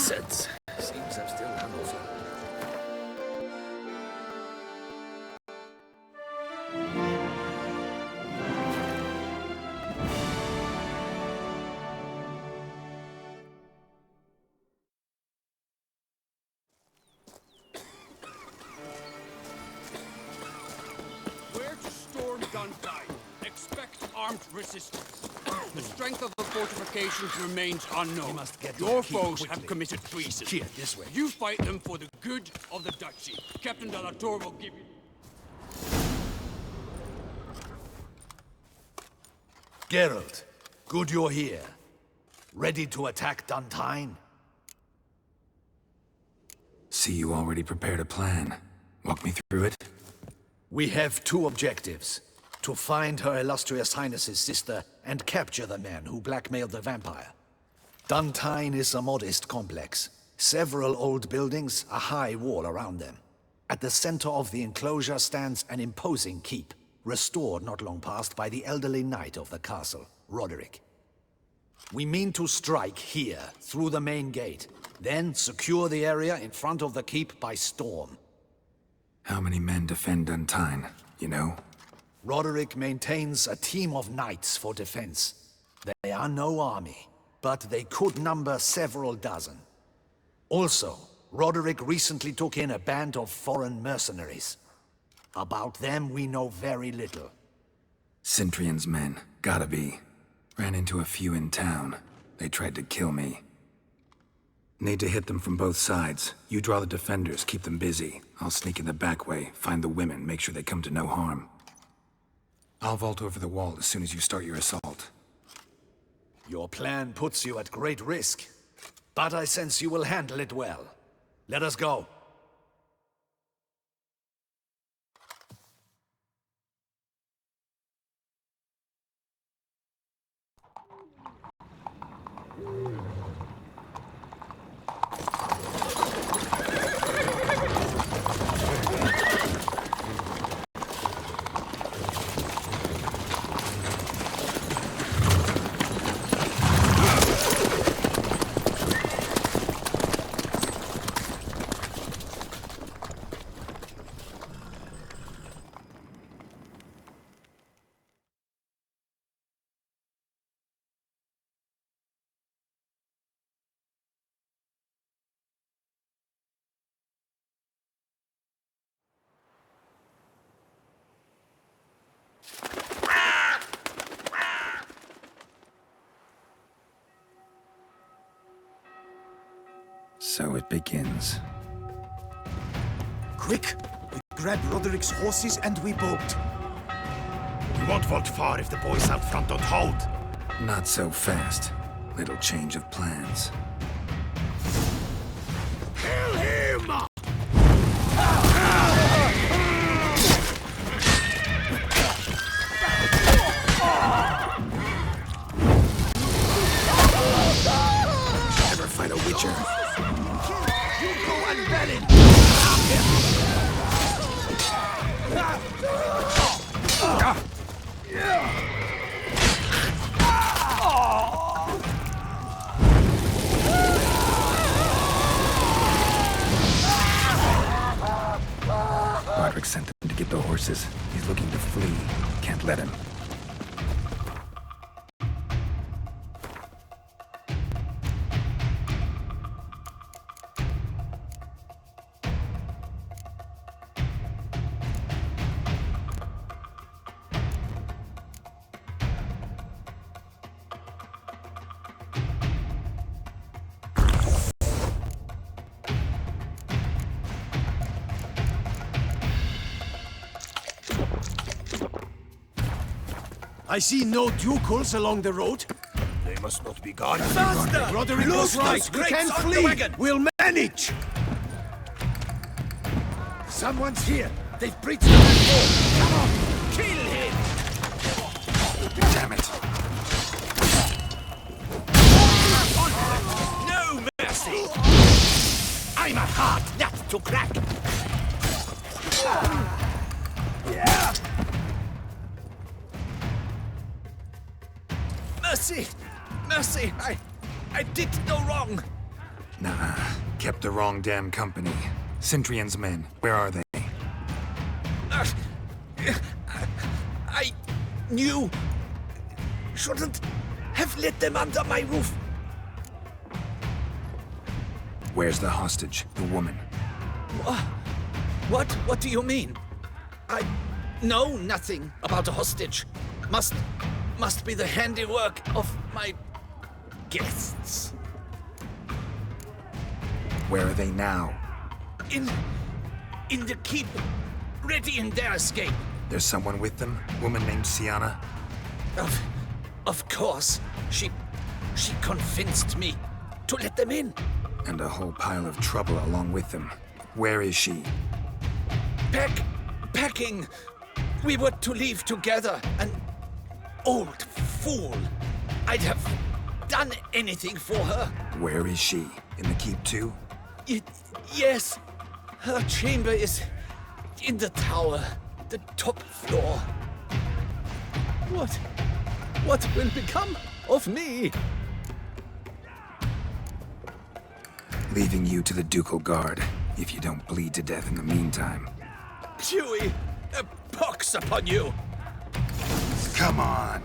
Bastards. Seems I'm still hungover. Where to storm Duntide? Expect armed resistance. The strength of the fortifications remains unknown. We must get to Your the keep foes quickly. have committed treason. Here, this way. You fight them for the good of the duchy. Captain de la Tour will give you... Geralt, good you're here. Ready to attack Duntine? See, you already prepared a plan. Walk me through it. We have two objectives. To find Her Illustrious Highness's sister and capture the man who blackmailed the vampire. Duntine is a modest complex. Several old buildings, a high wall around them. At the center of the enclosure stands an imposing keep, restored not long past by the elderly knight of the castle, Roderick. We mean to strike here, through the main gate, then secure the area in front of the keep by storm. How many men defend Duntine, you know? Roderick maintains a team of knights for defense. They are no army, but they could number several dozen. Also, Roderick recently took in a band of foreign mercenaries. About them we know very little. Cintrian's men, gotta be. Ran into a few in town. They tried to kill me. Need to hit them from both sides. You draw the defenders, keep them busy. I'll sneak in the back way, find the women, make sure they come to no harm. I'll vault over the wall as soon as you start your assault. Your plan puts you at great risk, but I sense you will handle it well. Let us go. So it begins. Quick! We grab Roderick's horses and we bolt. We won't vault far if the boys out front don't hold. Not so fast. Little change of plans. Kill him! Never fight a witcher. Roderick sent them to get the horses. He's looking to flee. Can't let him. I see no ducals along the road. They must not be guarded. Faster! Roderick was right. We can flee. We'll manage. Someone's here. They've breached the back door. Come on, kill him! Damn it. No mercy! I'm a hard nut to crack. Yeah. Mercy! Mercy! I did no wrong! Nah, kept the wrong damn company. Centrion's men, where are they? I knew. Shouldn't have let them under my roof. Where's the hostage, the woman? What do you mean? I know nothing about a hostage. Must be the handiwork of my guests. Where are they now? In the keep, ready in their escape. There's someone with them? Woman named Sienna? Of course. She convinced me to let them in. And a whole pile of trouble along with them. Where is she? Packing. We were to leave together. An old fool. I'd have done anything for her. Where is she? In the keep too? Yes. Her chamber is in the tower. The top floor. What will become of me? Leaving you to the Ducal Guard, if you don't bleed to death in the meantime. Chewie, a pox upon you! Come on!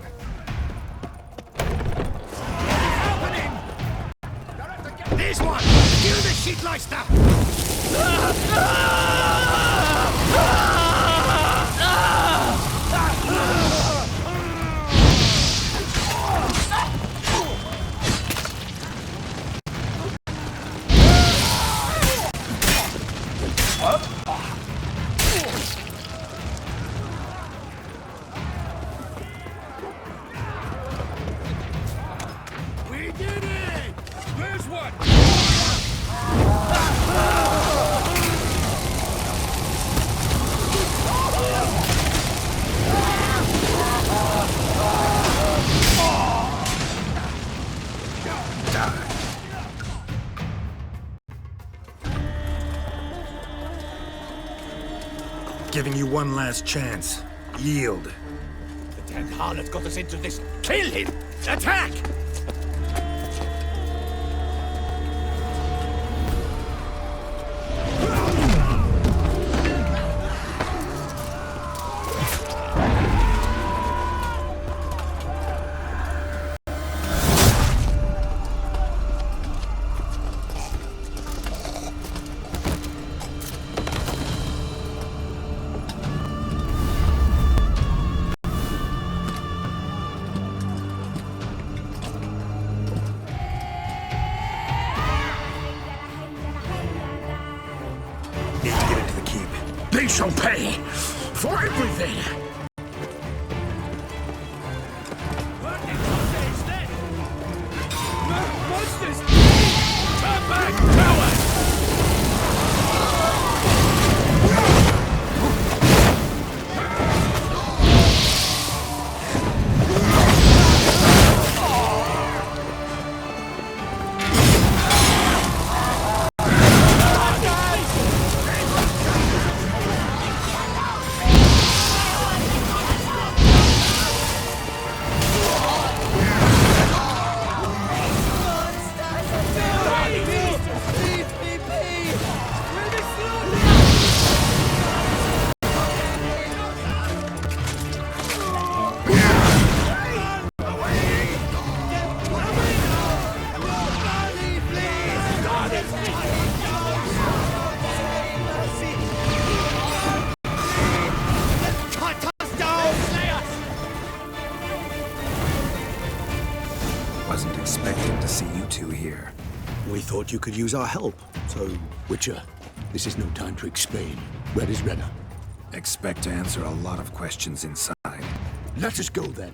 There's one! Kill the shitleister! We did it! There's one! Giving you one last chance. Yield. The damn harlot got us into this. Kill him! Attack! Need to get into the keep. They shall pay for everything! Monsters! Turn back, coward! Wasn't expecting to see you two here. We thought you could use our help. So, Witcher, this is no time to explain. Red is redder. Expect to answer a lot of questions inside. Let us go then.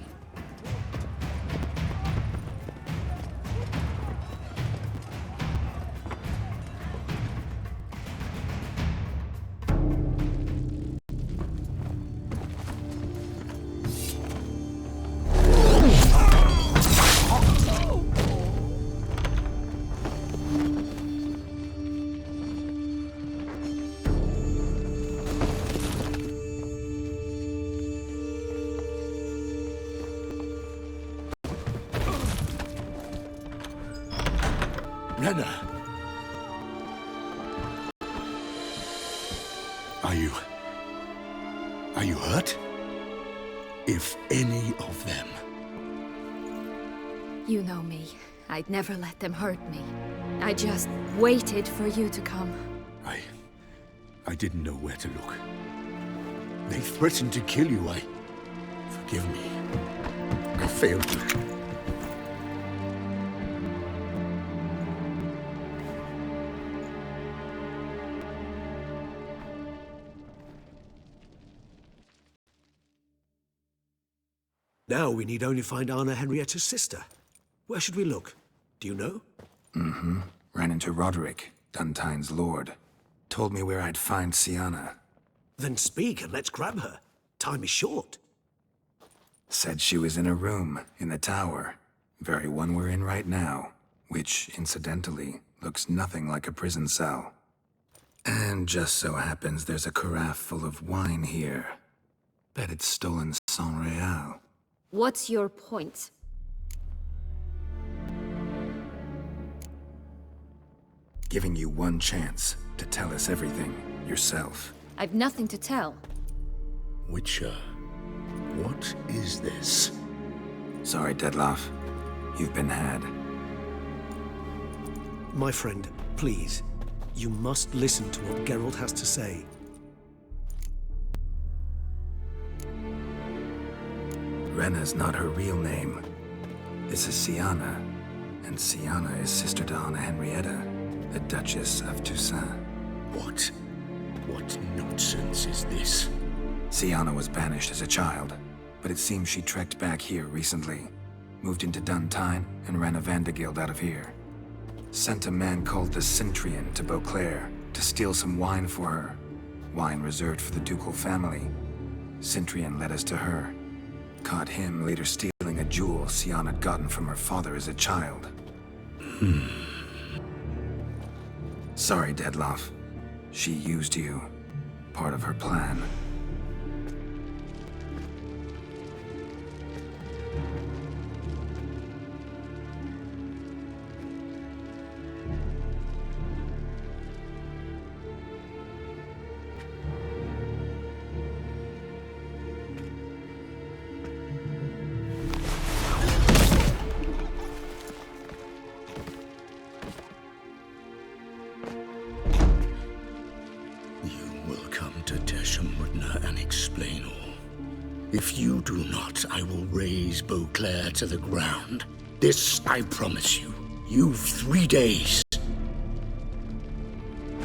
Renner, Are you... Are you hurt? If any of them... You know me. I'd never let them hurt me. I just waited for you to come. I didn't know where to look. They threatened to kill you. Forgive me. I failed you. Now we need only find Anna Henrietta's sister. Where should we look? Do you know? Ran into Roderick, Duntine's lord. Told me where I'd find Sienna. Then speak and let's grab her. Time is short. Said she was in a room in the tower. Very one we're in right now. Which, incidentally, looks nothing like a prison cell. And just so happens there's a carafe full of wine here. Bet it's stolen San Real. What's your point? Giving you one chance to tell us everything yourself. I've nothing to tell. Witcher, what is this? Sorry, Dettlaff. You've been had. My friend, please. You must listen to what Geralt has to say. Rena's not her real name. This is Sienna. And Sienna is sister to Anna Henrietta, the Duchess of Toussaint. What nonsense is this? Sienna was banished as a child, but it seems she trekked back here recently. Moved into Duntine and ran a Vandergild out of here. Sent a man called the Centrian to Beauclair to steal some wine for her. Wine reserved for the ducal family. Centrian led us to her. Caught him later stealing a jewel Sienna had gotten from her father as a child. Sorry, Dettlaff. She used you. Part of her plan. And explain all. If you do not, I will raze Beauclair to the ground. This I promise you. You've 3 days.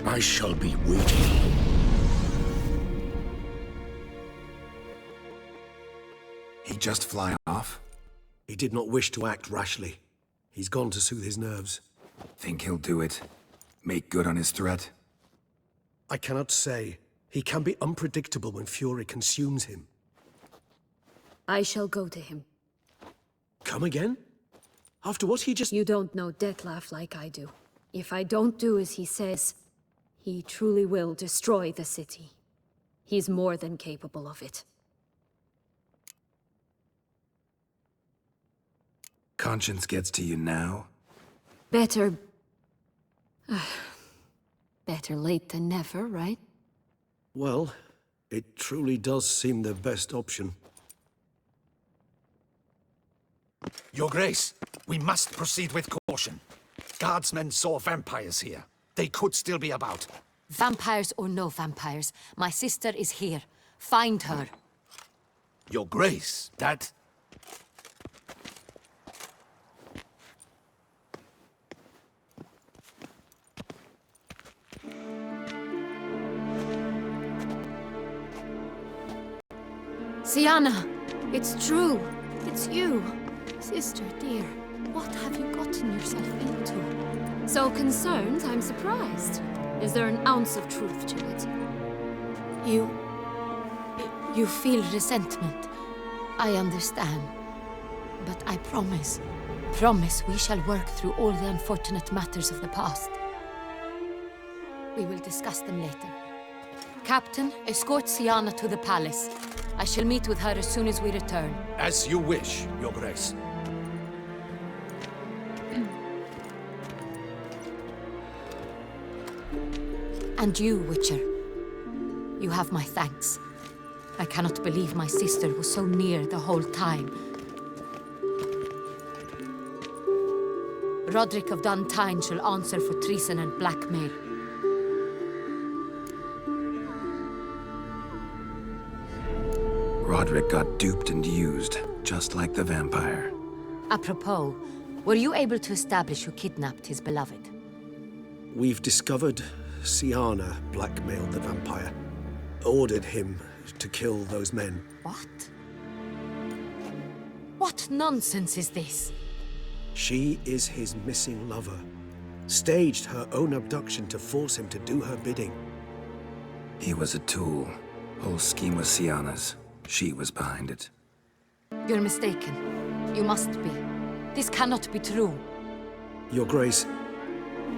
I shall be waiting. He just fly off? He did not wish to act rashly. He's gone to soothe his nerves. Think he'll do it? Make good on his threat? I cannot say. He can be unpredictable when fury consumes him. I shall go to him. Come again? After what he just... You don't know Dettlaff like I do. If I don't do as he says, he truly will destroy the city. He's more than capable of it. Conscience gets to you now? Better... better late than never, right? Well, it truly does seem the best option. Your Grace, we must proceed with caution. Guardsmen saw vampires here. They could still be about. Vampires or no vampires, my sister is here. Find her. Your Grace, that... Sienna! It's true! It's you! Sister dear, what have you gotten yourself into? So concerned, I'm surprised. Is there an ounce of truth to it? You feel resentment. I understand. But I promise we shall work through all the unfortunate matters of the past. We will discuss them later. Captain, escort Sienna to the palace. I shall meet with her as soon as we return. As you wish, Your Grace. And you, Witcher. You have my thanks. I cannot believe my sister was so near the whole time. Roderick of Duntine shall answer for treason and blackmail. Roderick got duped and used, just like the vampire. Apropos, were you able to establish who kidnapped his beloved? We've discovered Siana blackmailed the vampire. Ordered him to kill those men. What? What nonsense is this? She is his missing lover. Staged her own abduction to force him to do her bidding. He was a tool. Whole scheme was Siana's. She was behind it. You're mistaken. You must be. This cannot be true. Your Grace,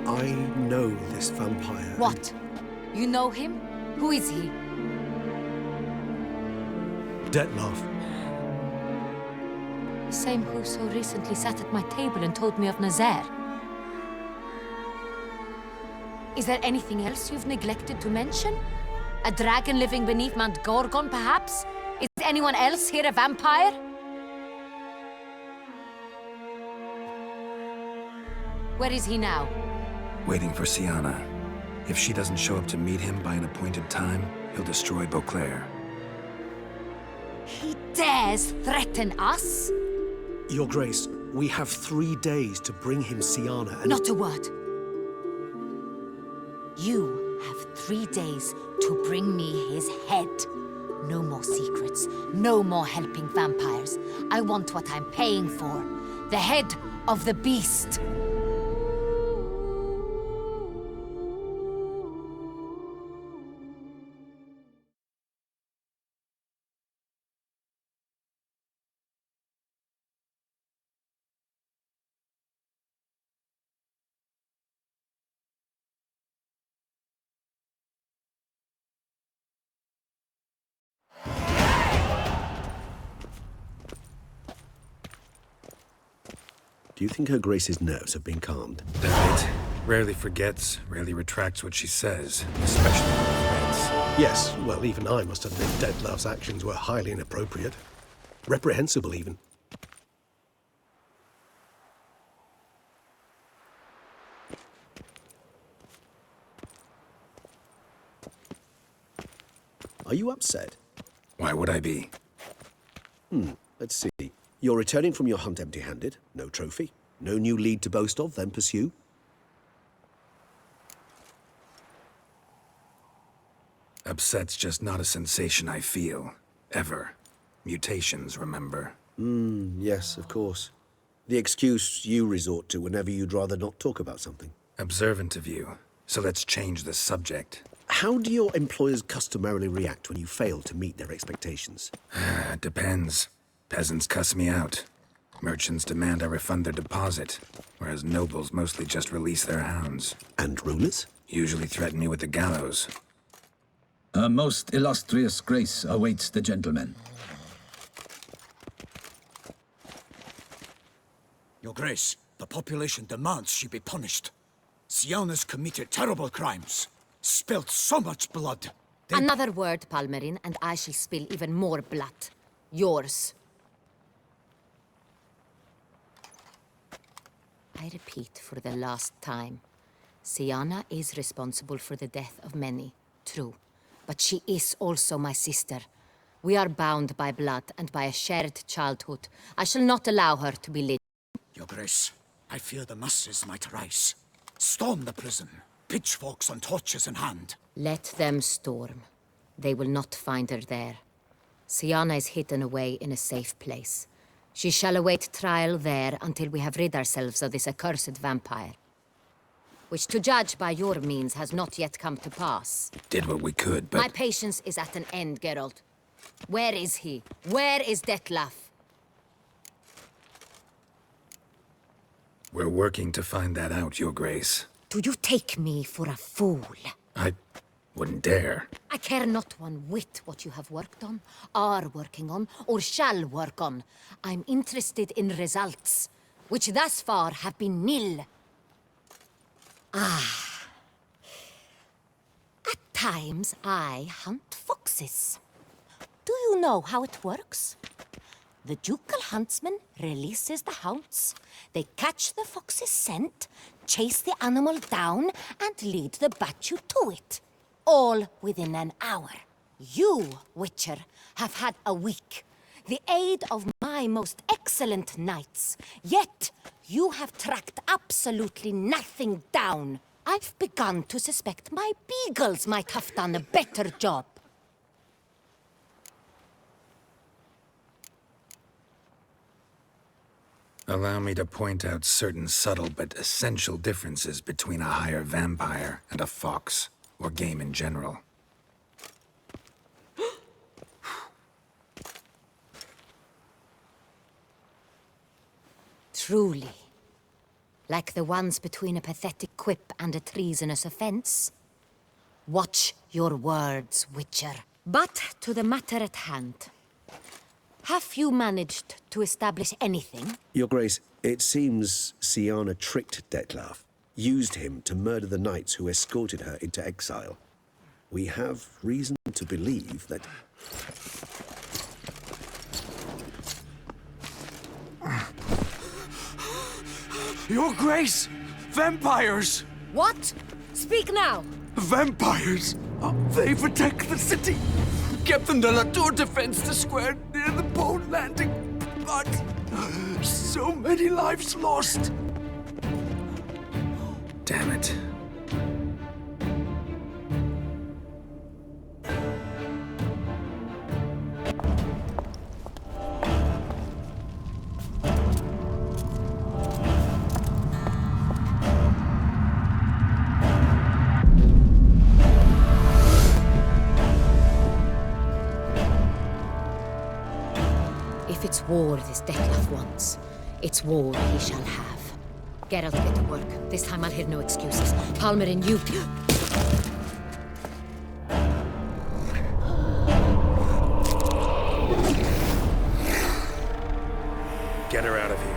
I know this vampire. What? You know him? Who is he? Dettlaff. The same who so recently sat at my table and told me of Nazaire. Is there anything else you've neglected to mention? A dragon living beneath Mount Gorgon, perhaps? Is anyone else here a vampire? Where is he now? Waiting for Siana. If she doesn't show up to meet him by an appointed time, he'll destroy Beauclair. He dares threaten us? Your Grace, we have 3 days to bring him Siana and... Not a word. You have 3 days to bring me his head. No more secrets. No more helping vampires. I want what I'm paying for. The head of the beast. Do you think Her Grace's nerves have been calmed? Right. Rarely forgets, rarely retracts what she says, especially when friends. Yes, well, even I must admit Dettlaff's actions were highly inappropriate. Reprehensible, even. Are you upset? Why would I be? Let's see. You're returning from your hunt empty-handed. No trophy. No new lead to boast of, then pursue. Upset's just not a sensation I feel. Ever. Mutations, remember? Yes, of course. The excuse you resort to whenever you'd rather not talk about something. Observant of you. So let's change the subject. How do your employers customarily react when you fail to meet their expectations? It depends. Peasants cuss me out. Merchants demand I refund their deposit, whereas nobles mostly just release their hounds. And rulers? Usually threaten me with the gallows. A most illustrious grace awaits the gentleman. Your Grace, the population demands she be punished. Siana's committed terrible crimes. Spilt so much blood. Another word, Palmerin, and I shall spill even more blood. Yours. I repeat for the last time. Siana is responsible for the death of many, true. But she is also my sister. We are bound by blood and by a shared childhood. I shall not allow her to be lit. Your Grace, I fear the masses might rise. Storm the prison, pitchforks and torches in hand. Let them storm. They will not find her there. Siana is hidden away in a safe place. She shall await trial there until we have rid ourselves of this accursed vampire. Which, to judge by your means, has not yet come to pass. Did what we could, but... My patience is at an end, Geralt. Where is he? Where is Dettlaff? We're working to find that out, Your Grace. Do you take me for a fool? I wouldn't dare. I care not one whit what you have worked on, are working on, or shall work on. I'm interested in results, which thus far have been nil. A Sometimes I hunt foxes. Do you know how it works? The ducal huntsman releases the hounds. They catch the fox's scent, chase the animal down, and lead the battue to it. All within an hour. You, Witcher, have had a week. The aid of my most excellent knights. Yet, you have tracked absolutely nothing down. I've begun to suspect my beagles might have done a better job. Allow me to point out certain subtle but essential differences between a higher vampire and a fox, or game in general. Truly. Like the ones between a pathetic quip and a treasonous offense. Watch your words, Witcher. But to the matter at hand. Have you managed to establish anything? Your Grace, it seems Siana tricked Detlaf, used him to murder the knights who escorted her into exile. We have reason to believe that... Your Grace! Vampires! What? Speak now! Vampires! They protect the city! Captain de la Tour defends the square near the boat landing, but so many lives lost! Damn it. If it's war this Detlaf wants, it's war he shall have. Geralt, get to work. This time I'll hear no excuses. Palmer and you... Get her out of here.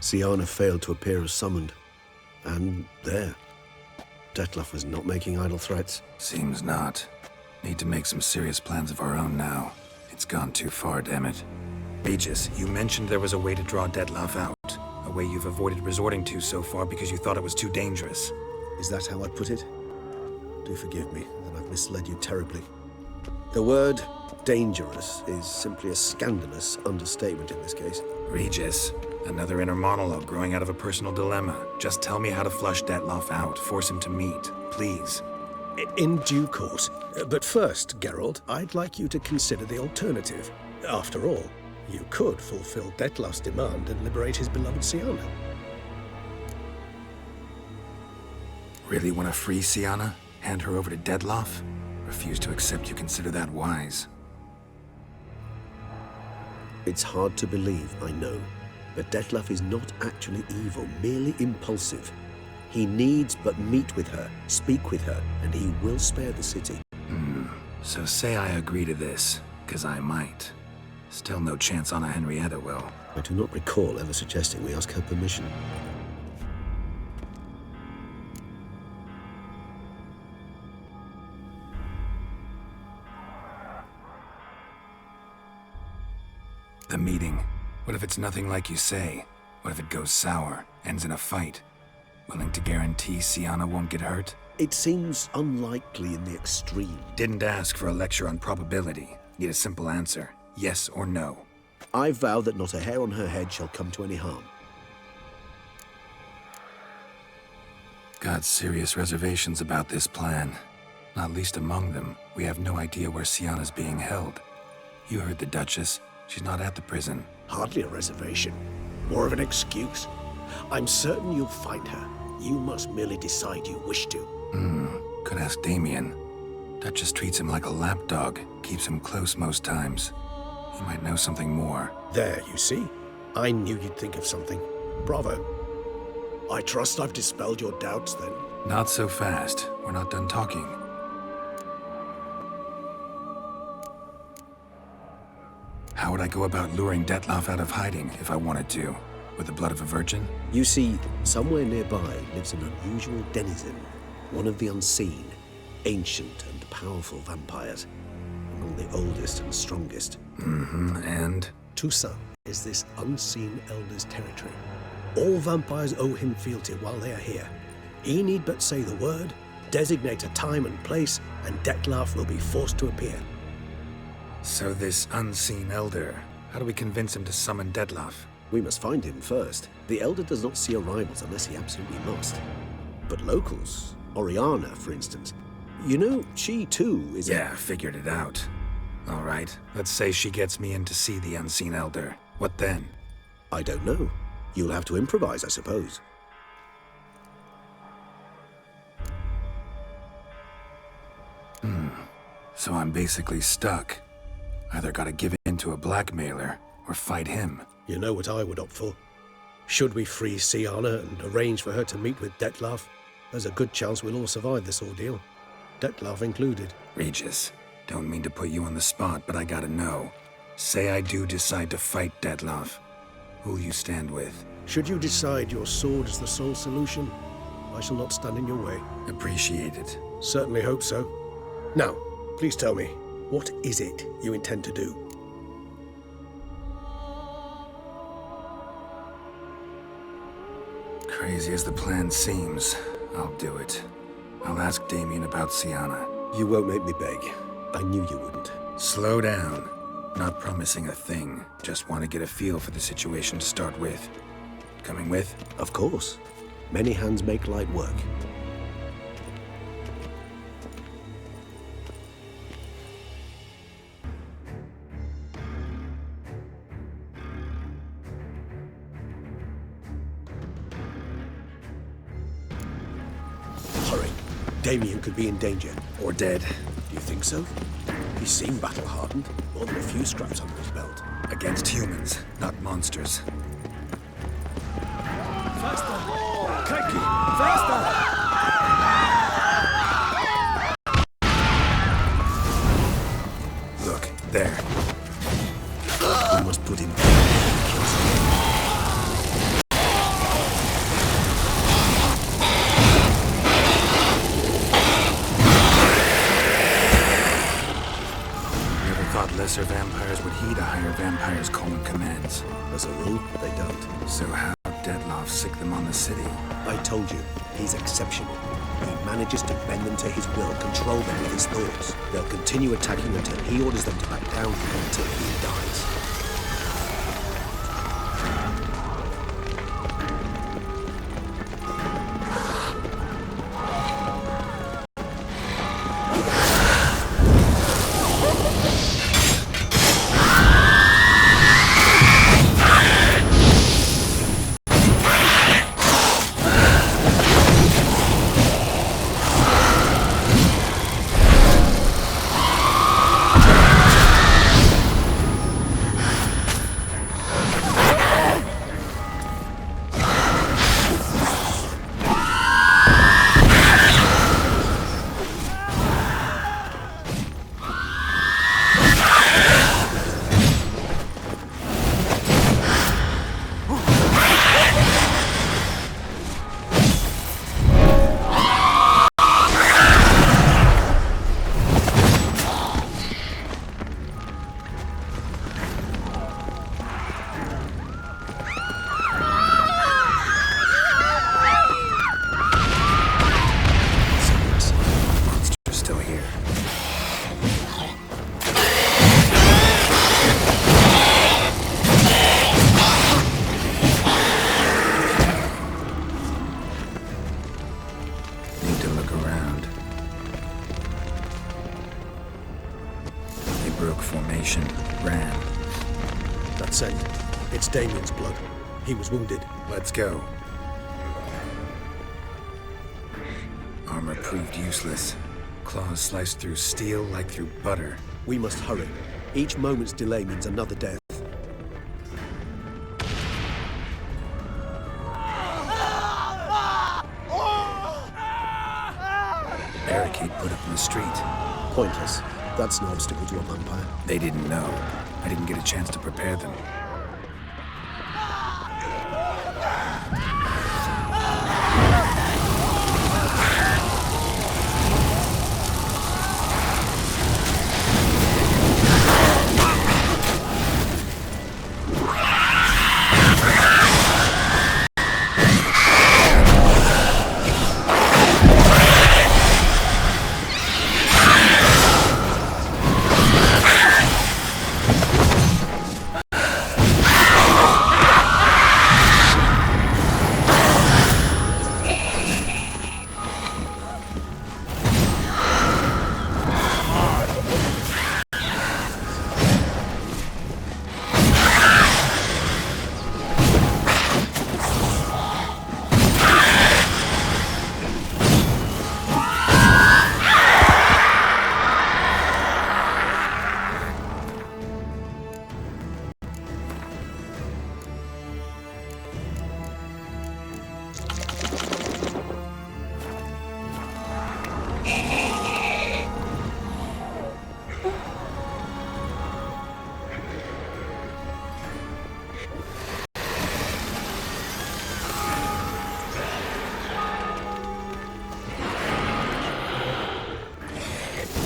Siana failed to appear as summoned. And there. Detlef was not making idle threats. Seems not. Need to make some serious plans of our own now. It's gone too far, damn it. Regis, you mentioned there was a way to draw Detlef out. A way you've avoided resorting to so far because you thought it was too dangerous. Is that how I put it? Do forgive me that I've misled you terribly. The word dangerous is simply a scandalous understatement in this case. Regis, another inner monologue growing out of a personal dilemma. Just tell me how to flush Detlef out, force him to meet, please. In due course. But first, Geralt, I'd like you to consider the alternative. After all, you could fulfill Detlef's demand and liberate his beloved Siana. Really want to free Siana? Hand her over to Detlef? Refuse to accept you consider that wise. It's hard to believe, I know. But Detlef is not actually evil, merely impulsive. He needs but meet with her, speak with her, and he will spare the city. So say I agree to this, 'cause I might. Still no chance Anna Henrietta will. I do not recall ever suggesting we ask her permission. The meeting. What if it's nothing like you say? What if it goes sour, ends in a fight? Willing to guarantee Siana won't get hurt? It seems unlikely in the extreme. Didn't ask for a lecture on probability. Need a simple answer. Yes or no. I vow that not a hair on her head shall come to any harm. Got serious reservations about this plan. Not least among them, we have no idea where Siana's being held. You heard the Duchess. She's not at the prison. Hardly a reservation. More of an excuse. I'm certain you'll find her. You must merely decide you wish to. Could ask Damien. Duchess treats him like a lapdog. Keeps him close most times. He might know something more. There, you see? I knew you'd think of something. Bravo. I trust I've dispelled your doubts, then. Not so fast. We're not done talking. How would I go about luring Detlef out of hiding if I wanted to? With the blood of a virgin? You see, somewhere nearby lives an unusual denizen, one of the unseen, ancient and powerful vampires, among the oldest and strongest. And? Toussaint is this unseen elder's territory. All vampires owe him fealty while they are here. He need but say the word, designate a time and place, and Detlef will be forced to appear. So this unseen elder, how do we convince him to summon Detlef? We must find him first. The Elder does not see arrivals unless he absolutely must. But locals, Oriana, for instance, you know, she too is Yeah, figured it out. All right, let's say she gets me in to see the unseen elder. What then? I don't know. You'll have to improvise, I suppose. So I'm basically stuck. Either gotta give in to a blackmailer, or fight him. You know what I would opt for. Should we free Siana and arrange for her to meet with Detlef, there's a good chance we'll all survive this ordeal. Detlef included. Regis, don't mean to put you on the spot, but I gotta know. Say I do decide to fight Detlef. Who'll you stand with? Should you decide your sword is the sole solution, I shall not stand in your way. Appreciate it. Certainly hope so. Now, please tell me, what is it you intend to do? Crazy as the plan seems, I'll do it. I'll ask Damien about Siana. You won't make me beg. I knew you wouldn't. Slow down. Not promising a thing. Just want to get a feel for the situation to start with. Coming with? Of course. Many hands make light work. Hurry. Damien could be in danger. Or dead. Do you think so? He seemed battle-hardened. More than a few scraps under his belt. Against humans, not monsters. Faster! Crikey! Faster! lesser vampires would heed a higher vampire's call and commands. As a rule, they don't. So how Dettlaff sick them on the city? I told you, he's exceptional. He manages to bend them to his will, control them with his thoughts. They'll continue attacking until he orders them to back down, until he dies. It's Damien's blood. He was wounded. Let's go. Armor proved useless. Claws sliced through steel like through butter. We must hurry. Each moment's delay means another death. Barricade put up in the street. Pointless. That's no obstacle to a vampire. They didn't know. I didn't get a chance to prepare them.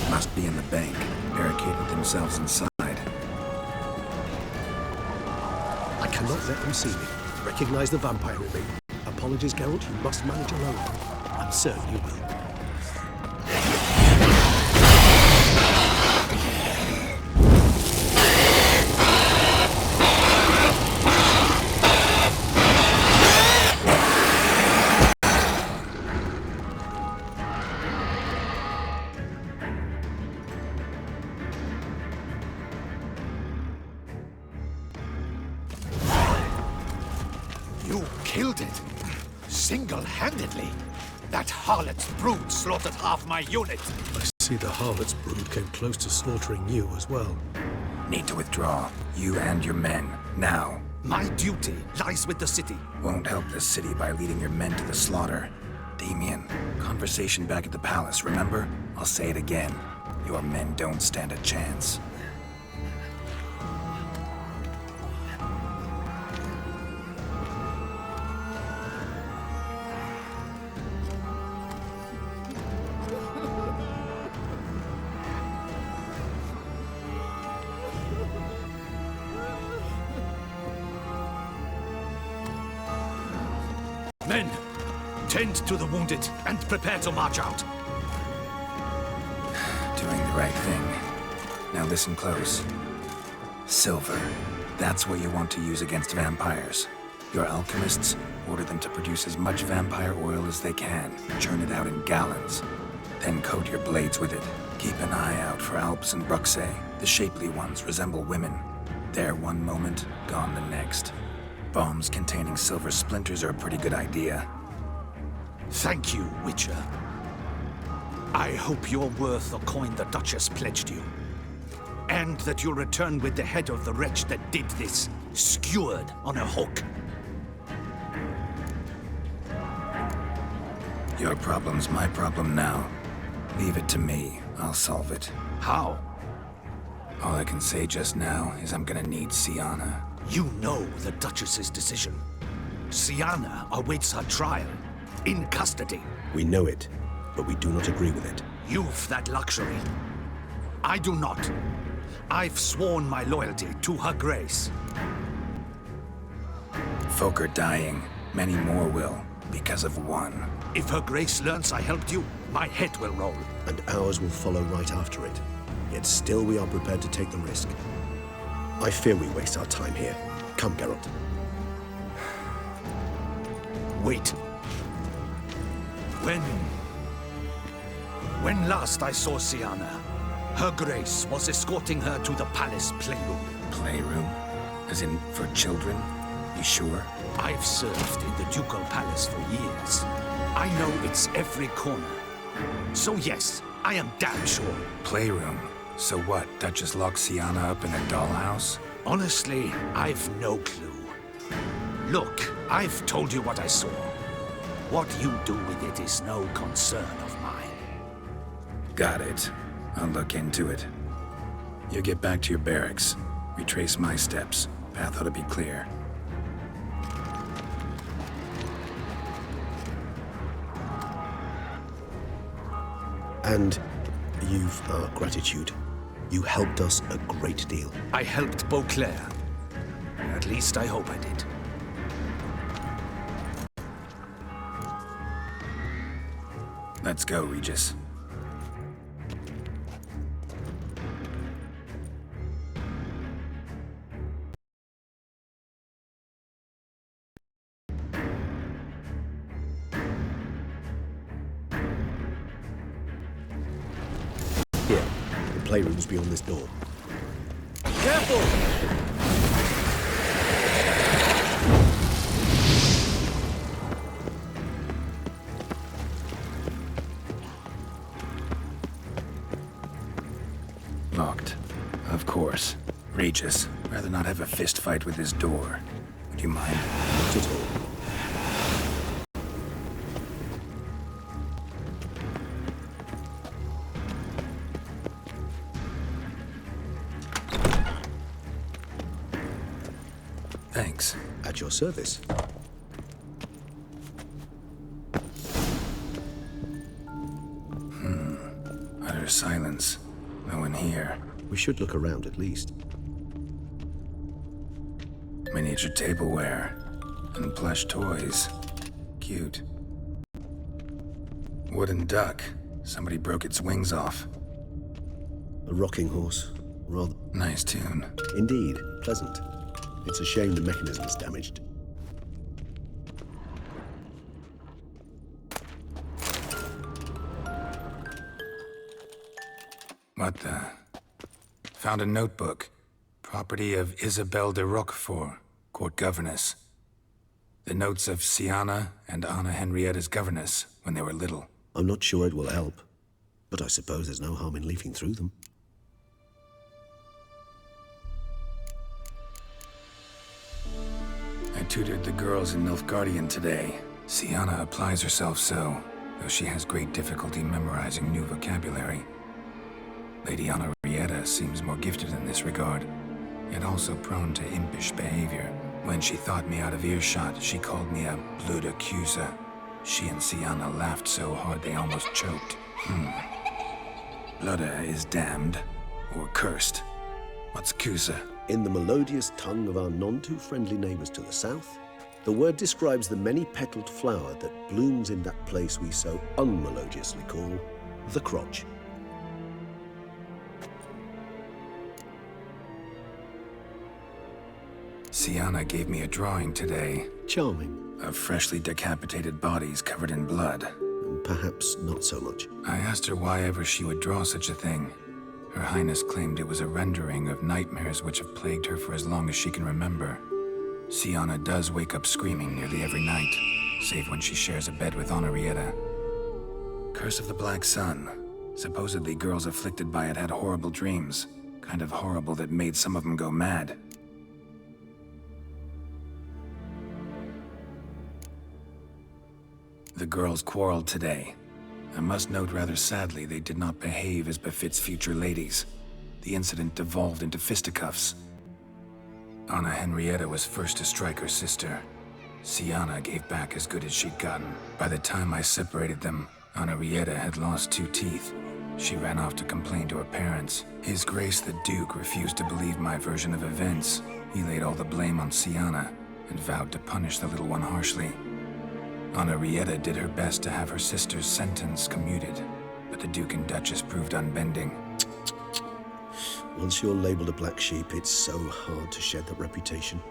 Must be in the bank. Barricaded themselves inside. I cannot let them see me. Recognize the vampire in me. Apologies, Geralt, you must manage alone. I'm certain you will. You killed it! Single-handedly! That harlot's brood slaughtered half my unit! I see the harlot's brood came close to slaughtering you as well. Need to withdraw. You and your men. Now. My duty lies with the city. Won't help the city by leading your men to the slaughter. Damien, conversation back at the palace, remember? I'll say it again. Your men don't stand a chance. Men, tend to the wounded and prepare to march out. Doing the right thing. Now listen close. Silver. That's what you want to use against vampires. Your alchemists, order them to produce as much vampire oil as they can. Churn it out in gallons. Then coat your blades with it. Keep an eye out for Alps and Bruxae. The shapely ones resemble women. There one moment, gone the next. Bombs containing silver splinters are a pretty good idea. Thank you, Witcher. I hope you're worth the coin the Duchess pledged you. And that you'll return with the head of the wretch that did this, skewered on a hook. Your problem's my problem now. Leave it to me. I'll solve it. How? All I can say just now is I'm gonna need Siana. You know the Duchess's decision. Siana awaits her trial, in custody. We know it, but we do not agree with it. You've that luxury. I do not. I've sworn my loyalty to her grace. Folk are dying. Many more will, because of one. If her grace learns I helped you, my head will roll. And ours will follow right after it. Yet still we are prepared to take the risk. I fear we waste our time here. Come, Geralt. Wait. When last I saw Siana, her grace was escorting her to the palace playroom. Playroom? As in, for children? You sure? I've served in the ducal palace for years. I know it's every corner. So yes, I am damn sure. Playroom? So what, Duchess locked Siana up in a dollhouse? Honestly, I've no clue. Look, I've told you what I saw. What you do with it is no concern of mine. Got it. I'll look into it. You get back to your barracks. Retrace my steps. Path ought to be clear. And you've our gratitude. You helped us a great deal. I helped Beauclair. At least I hope I did. Let's go, Regis. Here, the playroom's beyond this door. Careful! Locked. Of course. Regis, rather not have a fist fight with this door. Would you mind? Not at all. Thanks. At your service. Utter silence. No one here. We should look around at least. Miniature tableware. And plush toys. Cute. Wooden duck. Somebody broke its wings off. A rocking horse. Rather. Nice tune. Indeed, pleasant. It's a shame the mechanism's damaged. What the? Found a notebook. Property of Isabelle de Roquefort, court governess. The notes of Siana and Anna Henrietta's governess when they were little. I'm not sure it will help, but I suppose there's no harm in leafing through them. I tutored the girls in Nilfgaardian today. Siana applies herself so, though she has great difficulty memorizing new vocabulary. Lady Anna Henrietta seems more gifted in this regard, yet also prone to impish behavior. When she thought me out of earshot, she called me a blood accuser. She and Siana laughed so hard they almost choked. Blooda is damned, or cursed. What's Cusa? In the melodious tongue of our none-too-friendly neighbors to the south, The word describes the many-petaled flower that blooms in that place we so unmelodiously call the crotch. Siana gave me a drawing today. Charming. Of freshly decapitated bodies covered in blood. Perhaps not so much. I asked her why ever she would draw such a thing. Her Highness claimed it was a rendering of nightmares which have plagued her for as long as she can remember. Siana does wake up screaming nearly every night, save when she shares a bed with Henrietta. Curse of the Black Sun. Supposedly girls afflicted by it had horrible dreams. Kind of horrible that made some of them go mad. The girls quarreled today. I must note rather sadly they did not behave as befits future ladies. The incident devolved into fisticuffs. Anna Henrietta was first to strike her sister. Siana gave back as good as she'd gotten. By the time I separated them, Henrietta had lost 2 teeth. She ran off to complain to her parents. His Grace the Duke refused to believe my version of events. He laid all the blame on Siana and vowed to punish the little one harshly. Henrietta did her best to have her sister's sentence commuted, but the Duke and Duchess proved unbending. Once you're labeled a black sheep, it's so hard to shed that reputation.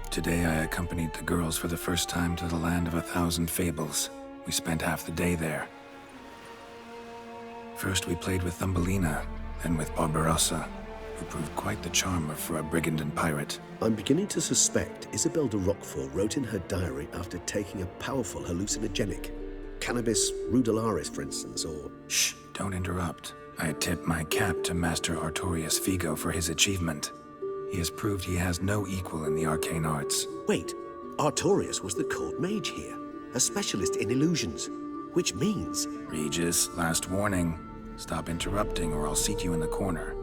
Today I accompanied the girls for the first time to the land of 1,000 fables. We spent half the day there. First we played with Thumbelina, then with Barbarossa, who proved quite the charmer for a brigand and pirate. I'm beginning to suspect Isabel de Roquefort wrote in her diary after taking a powerful hallucinogenic. Cannabis rudelaris, for instance, or... Shh, don't interrupt. I tip my cap to Master Artorius Figo for his achievement. He has proved he has no equal in the arcane arts. Wait, Artorius was the court mage here, a specialist in illusions, which means... Regis, last warning. Stop interrupting or I'll seat you in the corner.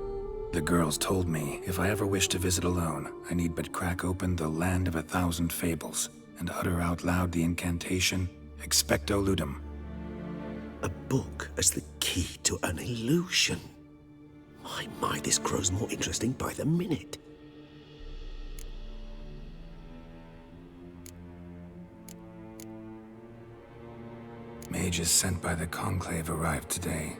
The girls told me if I ever wish to visit alone, I need but crack open the land of 1,000 fables and utter out loud the incantation, Expecto Ludum. A book as the key to an illusion. My, this grows more interesting by the minute. Mages sent by the Conclave arrived today.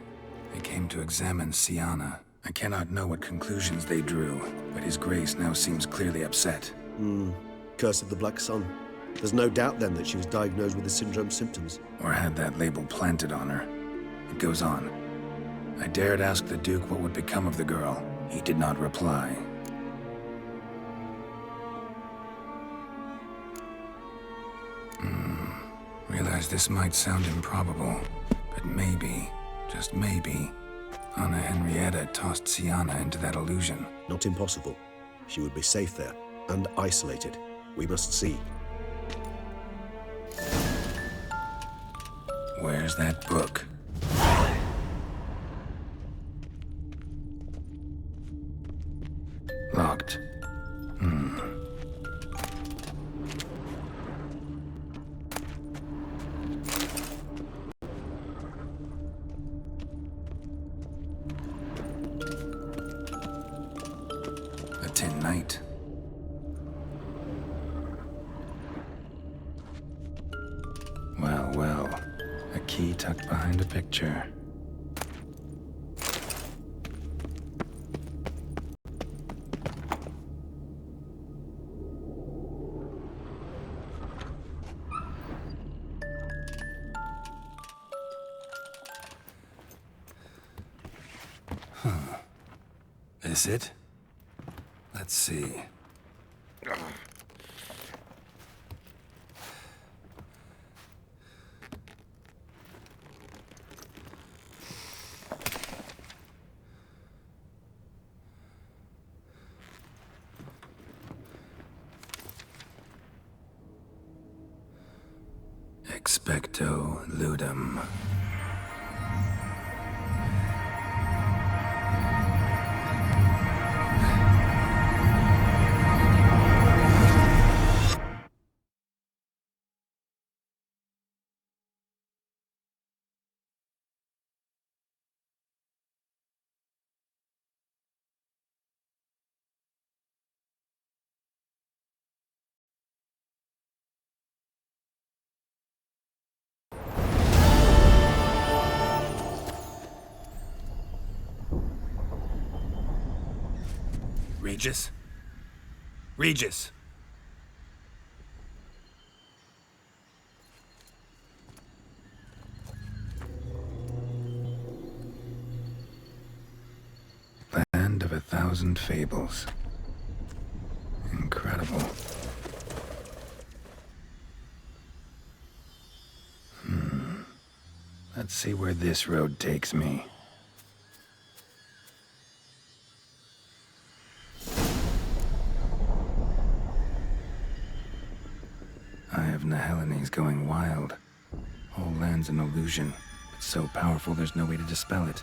They came to examine Siana. I cannot know what conclusions they drew, but His Grace now seems clearly upset. Curse of the Black Sun. There's no doubt then that she was diagnosed with the syndrome symptoms. Or had that label planted on her. It goes on. I dared ask the Duke what would become of the girl. He did not reply. Realize this might sound improbable, but maybe, just maybe, Anna Henrietta tossed Siana into that illusion. Not impossible. She would be safe there, and isolated. We must see. Where's that book? Locked. A tin knight. Well, a key tucked behind a picture. Is it? Let's see. Expecto Ludum. Regis? Regis! Land of 1,000 fables. Incredible. Let's see where this road takes me. Eye of Nehelines going wild. Whole land's an illusion. It's so powerful there's no way to dispel it.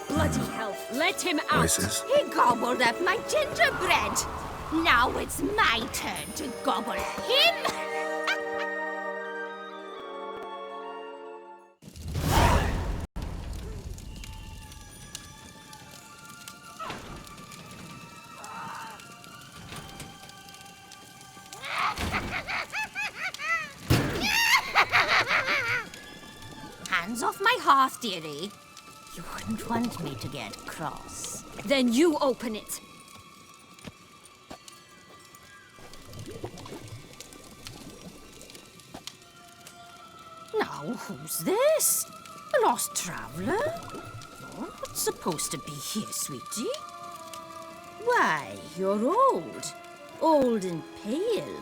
Bloody hell, let him out! Voices? He gobbled up my gingerbread! Now it's my turn to gobble him! Hands off my hearth, dearie. You wouldn't want me to get cross. Then you open it. Now, who's this? A lost traveler? Oh, what's supposed to be here, sweetie? Why, you're old. Old and pale.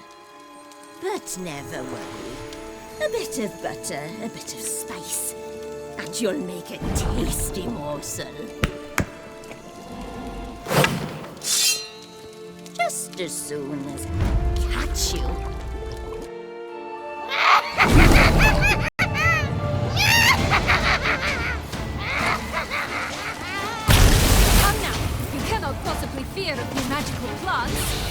But never worry. A bit of butter, a bit of spice, and you'll make a tasty morsel. Just as soon as I catch you. Come now, you cannot possibly fear a few magical plants.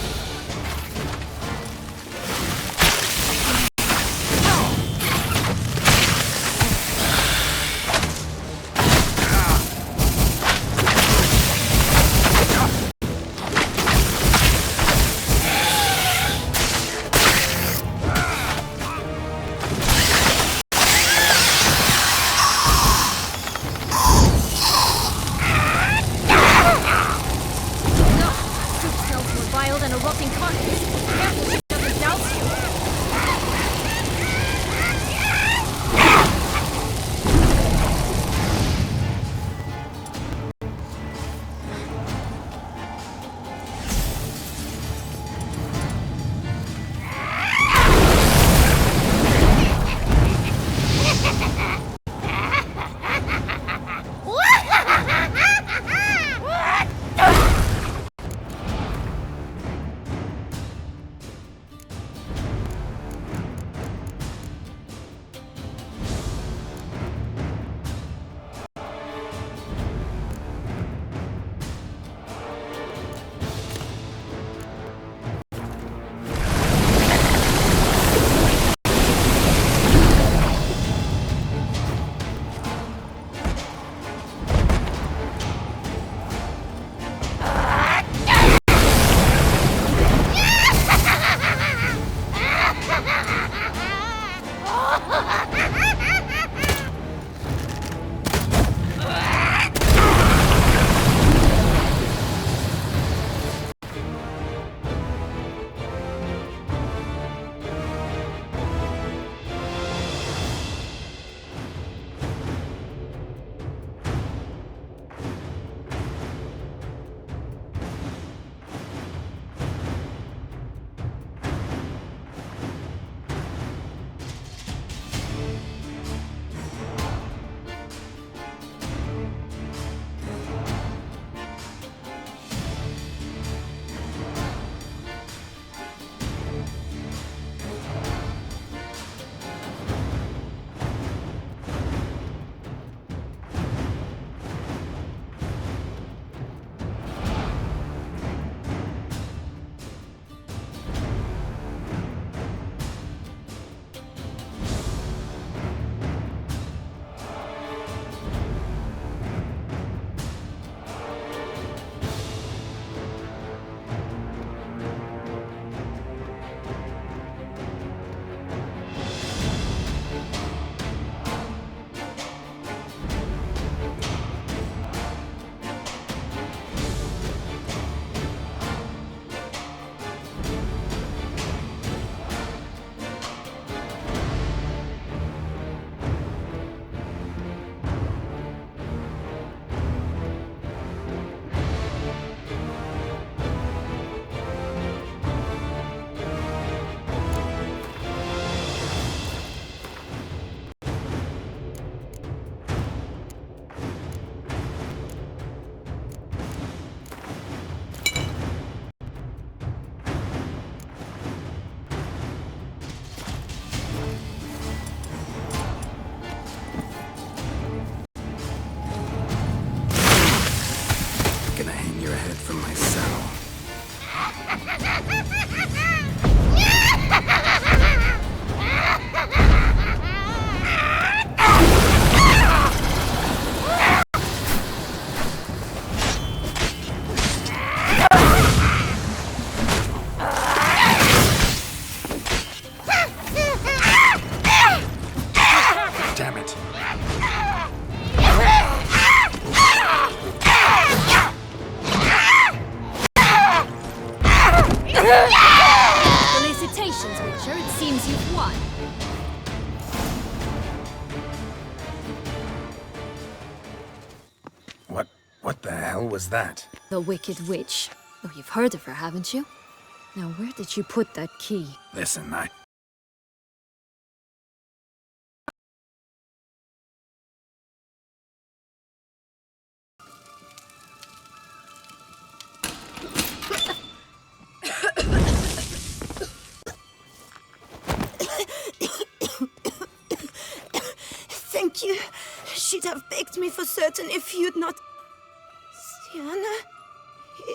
one. What the hell was that? The Wicked Witch. Oh, you've heard of her, haven't you? Now, where did you put that key? Listen, Thank you. She'd have begged me for certain if you'd not... Sienna?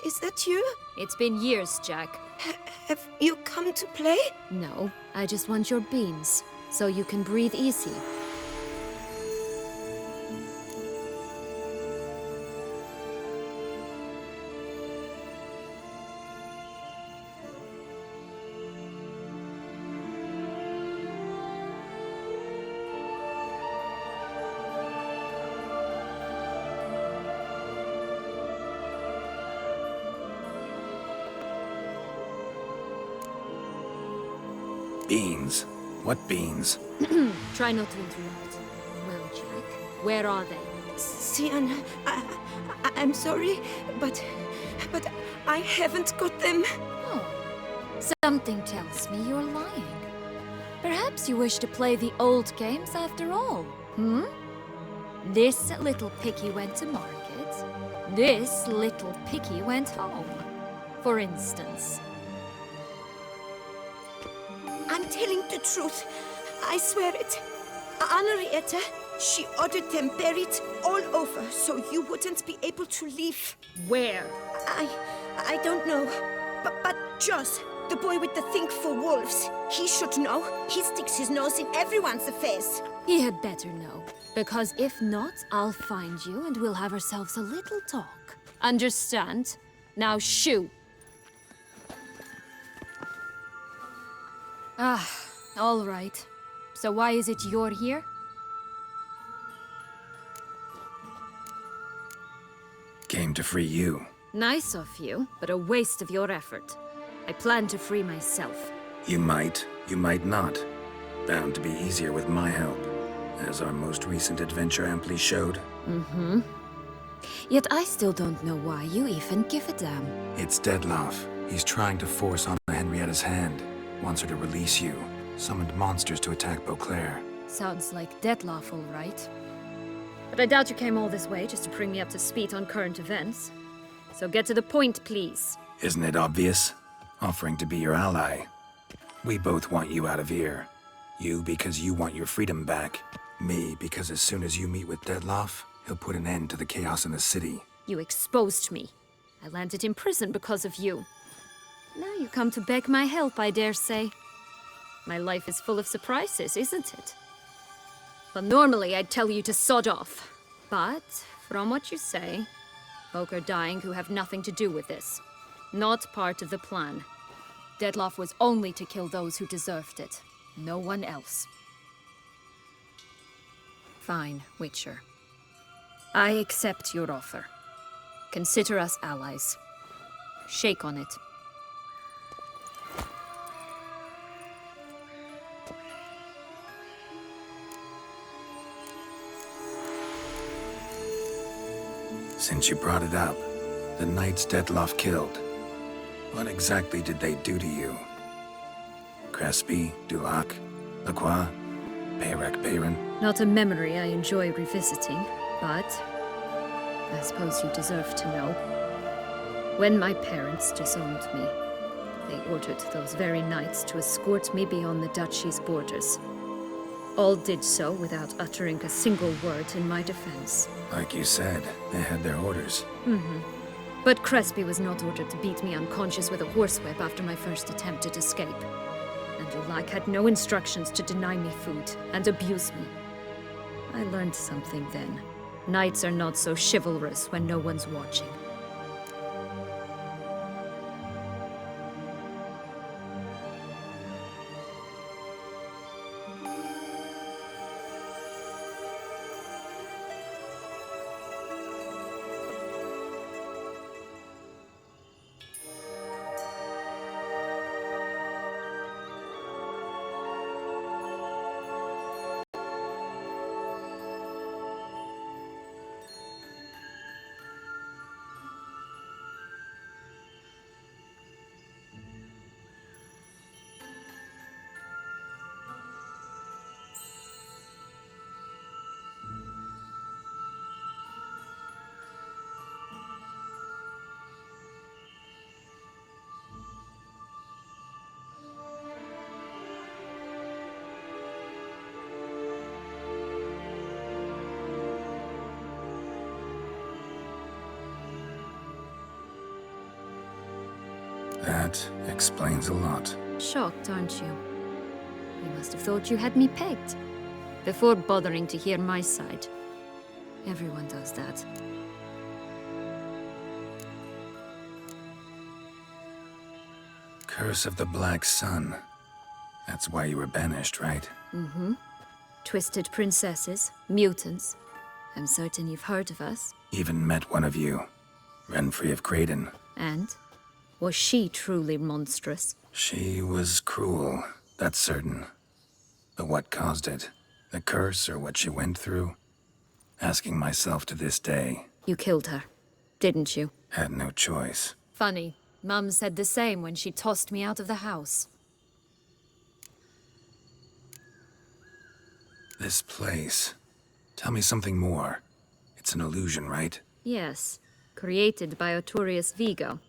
Is that you? It's been years, Jack. Have you come to play? No, I just want your beans, so you can breathe easy. beans. What beans? Try not to interrupt. Well, Jack, where are they? Sienna, I'm sorry, but I haven't got them. Oh, something tells me you're lying. Perhaps you wish to play the old games after all, hmm? This little piggy went to market. This little piggy went home, for instance. I'm telling the truth. I swear it. Henrietta, she ordered them buried all over so you wouldn't be able to leave. Where? I don't know. But Joss, the boy with the thing for wolves, he should know. He sticks his nose in everyone's affairs. He had better know. Because if not, I'll find you and we'll have ourselves a little talk. Understand? Now shoo! Ah, all right. So why is it you're here? Came to free you. Nice of you, but a waste of your effort. I plan to free myself. You might not. Bound to be easier with my help, as our most recent adventure amply showed. Mm-hmm. Yet I still don't know why you even give a damn. It's Dettlaff. He's trying to force on Henrietta's hand. Wants her to release you. Summoned monsters to attack Beauclair. Sounds like Dettlaff, all right. But I doubt you came all this way just to bring me up to speed on current events. So get to the point, please. Isn't it obvious? Offering to be your ally. We both want you out of here. You because you want your freedom back. Me because as soon as you meet with Dettlaff, he'll put an end to the chaos in the city. You exposed me. I landed in prison because of you. Now you come to beg my help, I dare say. My life is full of surprises, isn't it? Well, normally I'd tell you to sod off. But, from what you say, folk are dying who have nothing to do with this. Not part of the plan. Dettlaff was only to kill those who deserved it. No one else. Fine, Witcher. I accept your offer. Consider us allies. Shake on it. Since you brought it up, the knights Dettlaff killed. What exactly did they do to you? Crespi, Dulac, Lacroix, Peyrac Bayron? Not a memory I enjoy revisiting, but I suppose you deserve to know. When my parents disowned me, they ordered those very knights to escort me beyond the duchy's borders. All did so without uttering a single word in my defense. Like you said, they had their orders. Mm-hmm. But Crespi was not ordered to beat me unconscious with a horsewhip after my first attempt at escape. And Dulac had no instructions to deny me food and abuse me. I learned something then. Knights are not so chivalrous when no one's watching. That explains a lot. Shocked, aren't you? You must have thought you had me pegged. Before bothering to hear my side. Everyone does that. Curse of the Black Sun. That's why you were banished, right? Mm-hmm. Twisted princesses, mutants. I'm certain you've heard of us. Even met one of you. Renfrey of Creighton. And? Was she truly monstrous? She was cruel, that's certain. But what caused it? The curse or what she went through? Asking myself to this day. You killed her, didn't you? Had no choice. Funny. Mum said the same when she tossed me out of the house. This place. Tell me something more. It's an illusion, right? Yes. Created by Arturius Vigo.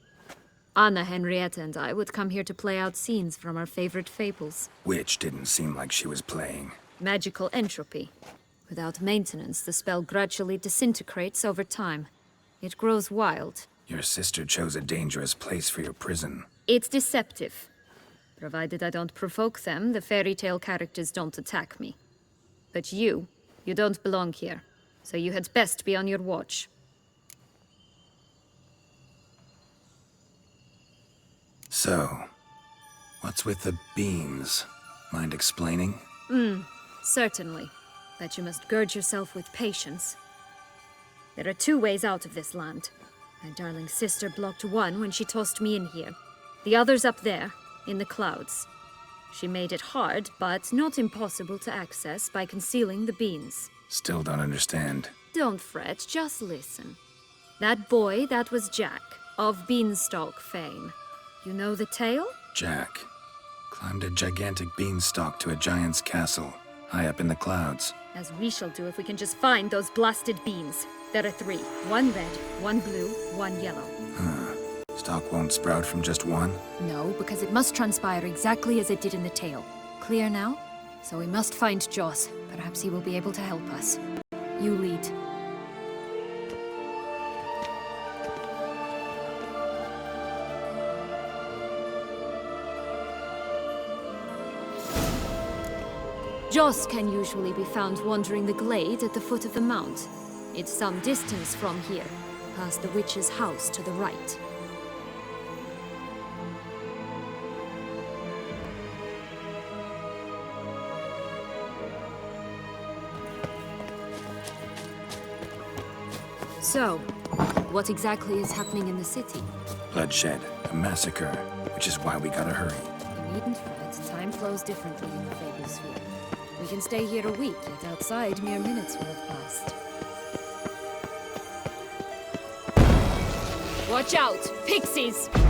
Anna, Henrietta, and I would come here to play out scenes from our favorite fables. Which didn't seem like she was playing. Magical entropy. Without maintenance, the spell gradually disintegrates over time. It grows wild. Your sister chose a dangerous place for your prison. It's deceptive. Provided I don't provoke them, the fairy tale characters don't attack me. But you don't belong here. So you had best be on your watch. So, what's with the beans? Mind explaining? Certainly. But you must gird yourself with patience. There are 2 ways out of this land. My darling sister blocked one when she tossed me in here. The other's up there, in the clouds. She made it hard, but not impossible to access by concealing the beans. Still don't understand. Don't fret, just listen. That boy, that was Jack, of Beanstalk fame. You know the tale? Jack climbed a gigantic beanstalk to a giant's castle, high up in the clouds. As we shall do if we can just find those blasted beans. There are 3. 1 red, 1 blue, 1 yellow. Stalk won't sprout from just one? No, because it must transpire exactly as it did in the tale. Clear now? So we must find Joss. Perhaps he will be able to help us. You lead. Joss can usually be found wandering the glade at the foot of the mount. It's some distance from here, past the witch's house to the right. So, what exactly is happening in the city? Bloodshed, a massacre, which is why we gotta hurry. You needn't fret. Time flows differently in the Fable Sphere. We can stay here a week, yet outside mere minutes will have passed. Watch out! Pixies! I'm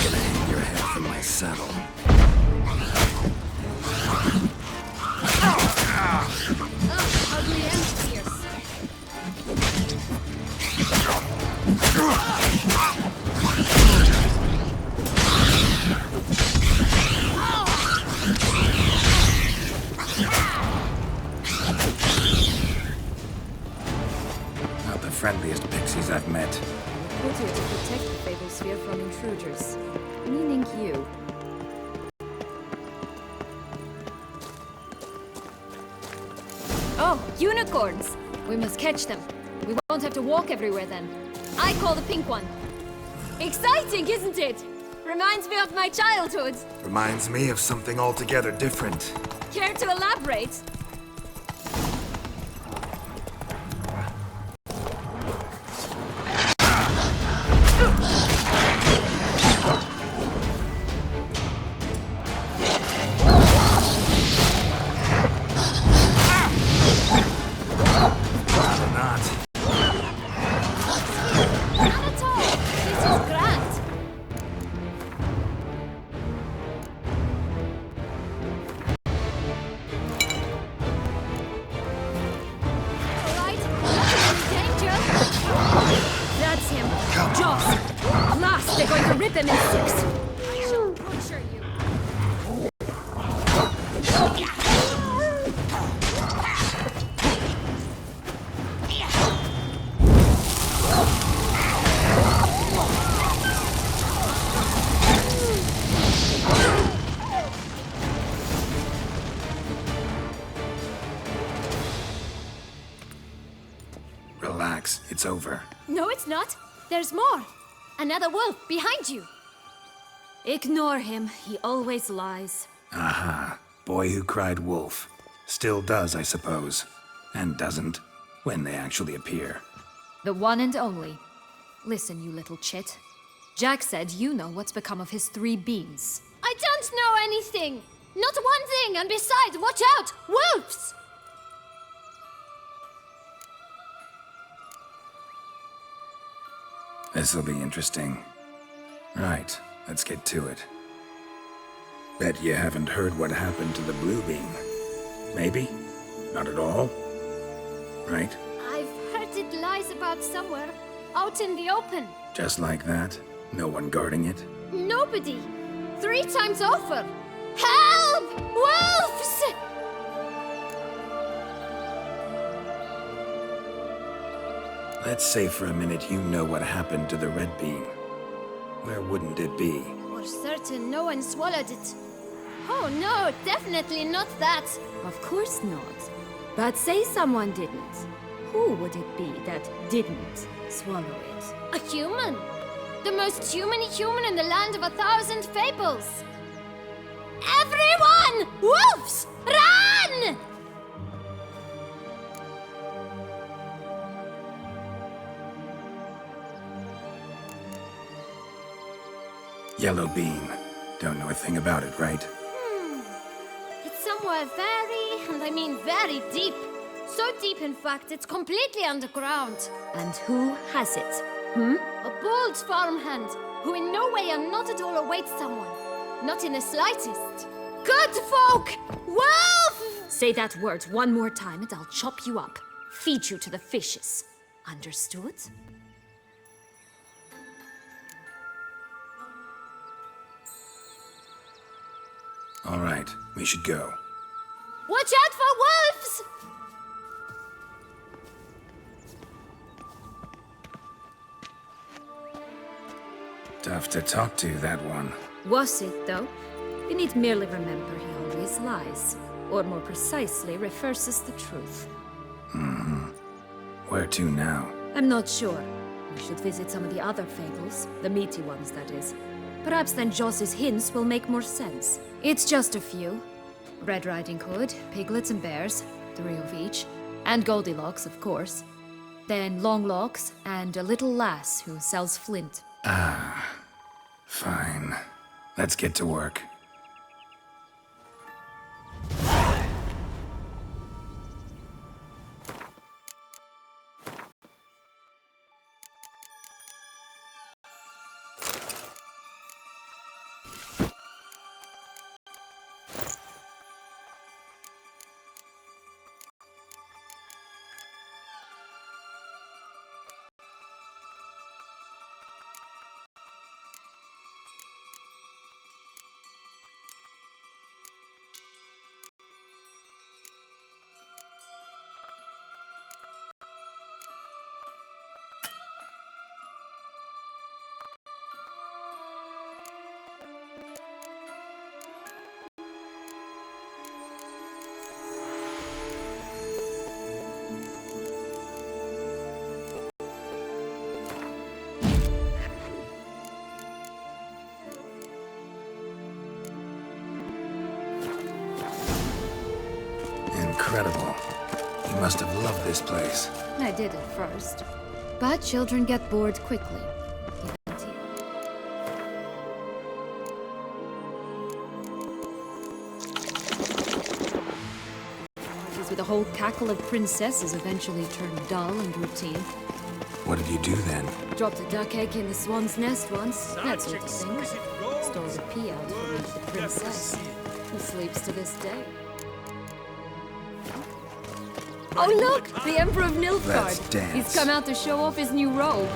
gonna hang your head from my saddle. Ugly and fierce. Not the friendliest pixies I've met. We're put here to protect the Fable Sphere from intruders. Meaning you. Oh, unicorns! We must catch them. We won't have to walk everywhere then. I call the pink one. Exciting, isn't it? Reminds me of my childhood. Reminds me of something altogether different. Care to elaborate? Relax, it's over. No, it's not. There's more. Another wolf behind you. Ignore him. He always lies. Aha. Boy who cried wolf. Still does, I suppose. And doesn't, when they actually appear. The one and only. Listen, you little chit. Jack said you know what's become of his 3 beans. I don't know anything! Not one thing, and besides, watch out! Wolves! This'll be interesting. Right, let's get to it. Bet you haven't heard what happened to the blue bean. Maybe? Not at all? Right? I've heard it lies about somewhere, out in the open. Just like that? No one guarding it? Nobody. 3 times over. Help! Wolves! Let's say for a minute you know what happened to the red bean. Where wouldn't it be? For certain, no one swallowed it. Oh no, definitely not that. Of course not. But say someone didn't. Who would it be that didn't swallow it? A human. The most human-y human in the land of 1,000 fables. Everyone! Wolves! Run! Yellow bean. Don't know a thing about it, right? It's somewhere very, and I mean very deep. So deep, in fact, it's completely underground. And who has it? A bold farmhand, who in no way and not at all awaits someone. Not in the slightest. Good folk! Wolf! Say that word one more time and I'll chop you up. Feed you to the fishes. Understood? All right, we should go. Watch out for wolves! Tough to talk to, that one. Was it, though? You need merely remember he always lies. Or more precisely, reverses the truth. Where to now? I'm not sure. We should visit some of the other fables. The meaty ones, that is. Perhaps then Joss's hints will make more sense. It's just a few. Red Riding Hood, piglets and bears, 3 of each. And Goldilocks, of course. Then Longlocks, and a little lass who sells flint. Fine. Let's get to work. Incredible. You must have loved this place. I did at first. But children get bored quickly. Guarantee. Parties with a whole cackle of princesses eventually turn dull and routine. What did you do then? Dropped a duck egg in the swan's nest once. That sort of thing. Stole the pea out from the princess. Who sleeps to this day. Oh look! The Emperor of Nilfgaard! Let's dance. He's come out to show off his new robe.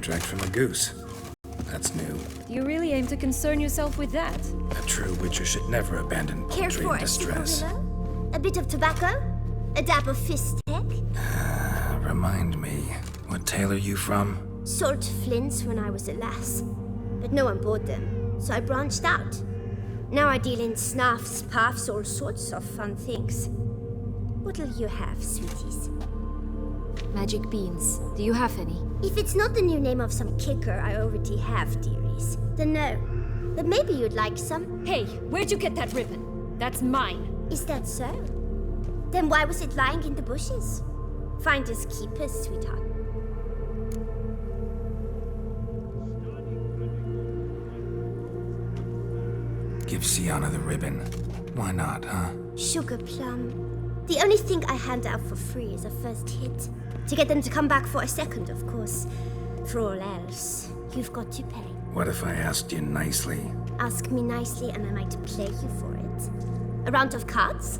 contract from a goose. That's new. Do you really aim to concern yourself with that? A true witcher should never abandon Care poultry for in a distress. cigarillo? A bit of tobacco? A dab of fish tech? Remind me, what tale are you from? Sold flints when I was a lass. But no one bought them, so I branched out. Now I deal in snuffs, puffs, all sorts of fun things. What'll you have, sweeties? Magic beans. Do you have any? If it's not the new name of some kicker I already have, dearies, then no. But maybe you'd like some. Hey, where'd you get that ribbon? That's mine. Is that so? Then why was it lying in the bushes? Finders keepers, sweetheart. Give Sienna the ribbon. Why not, huh? Sugar plum. The only thing I hand out for free is a first hit. To get them to come back for a second, of course. For all else, you've got to pay. What if I asked you nicely? Ask me nicely and I might play you for it. A round of cards?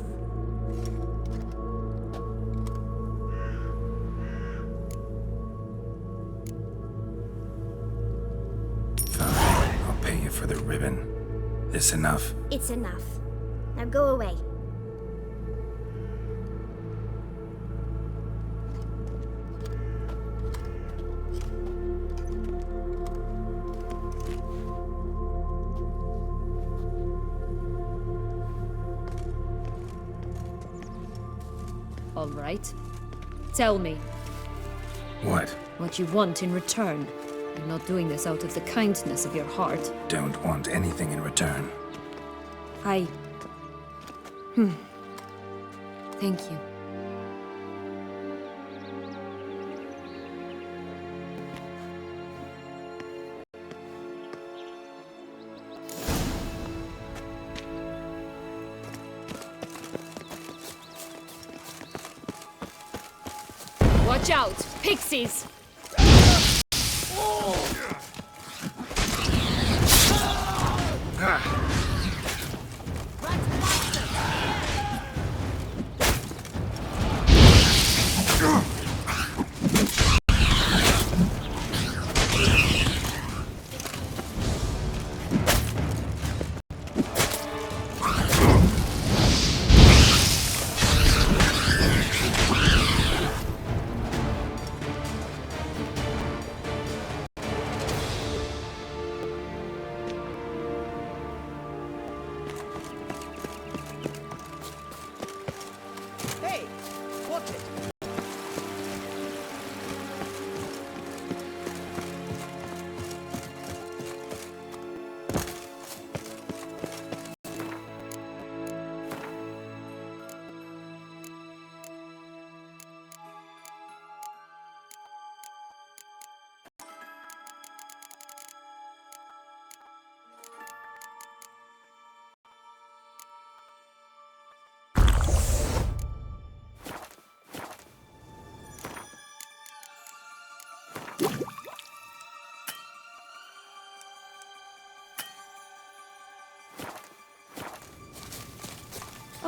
Fine, I'll pay you for the ribbon. This enough? It's enough. Now go away. All right. Tell me What? what you want in return. You're not doing this out of the kindness of your heart. Don't want anything in return. Thank you. Watch out! Pixies!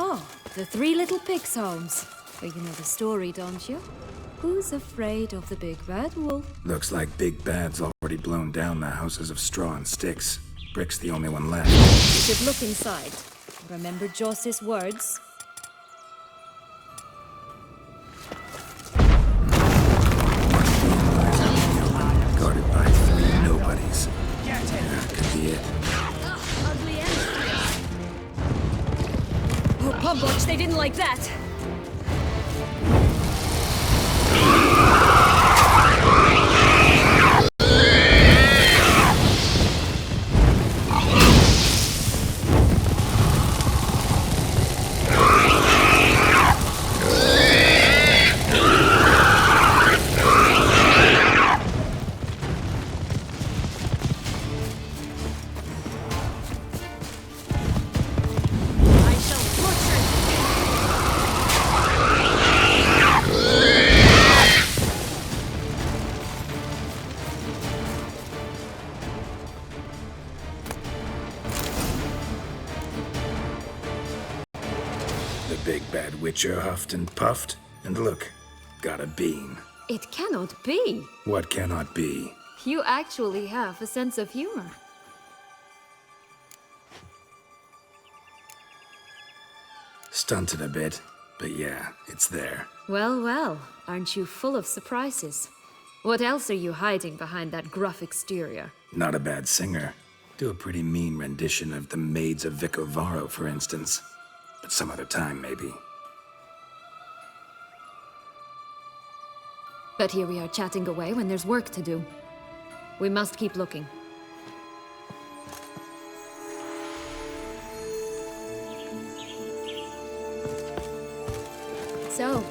Oh, the Three Little Pigs homes. But you know the story, don't you? Who's afraid of the big bad wolf? Looks like Big Bad's already blown down the houses of straw and sticks. Brick's the only one left. You should look inside. Remember Joss's words? Guarded by 3 nobodies. That could be it. Ugly end. Oh, Pumbotch, they didn't like that. Big Bad Witcher huffed and puffed, and look, got a bean. It cannot be. What cannot be? You actually have a sense of humor. Stunted a bit, but yeah, it's there. Well, well, aren't you full of surprises? What else are you hiding behind that gruff exterior? Not a bad singer. Do a pretty mean rendition of The Maids of Vicovaro, for instance. But some other time, maybe. But here we are chatting away when there's work to do. We must keep looking. So,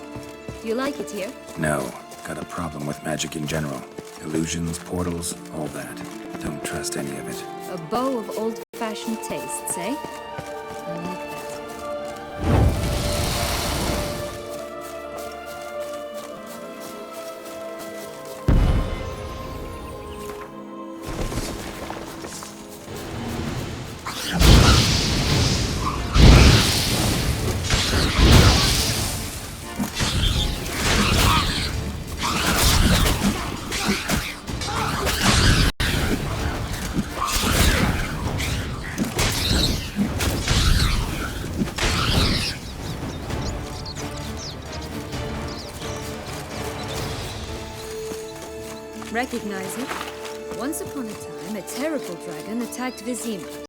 do you like it here? No, got a problem with magic in general. Illusions, portals, all that. Don't trust any of it. A bow of old-fashioned tastes, eh? I like that. Recognize it? Once upon a time, a terrible dragon attacked Vizima.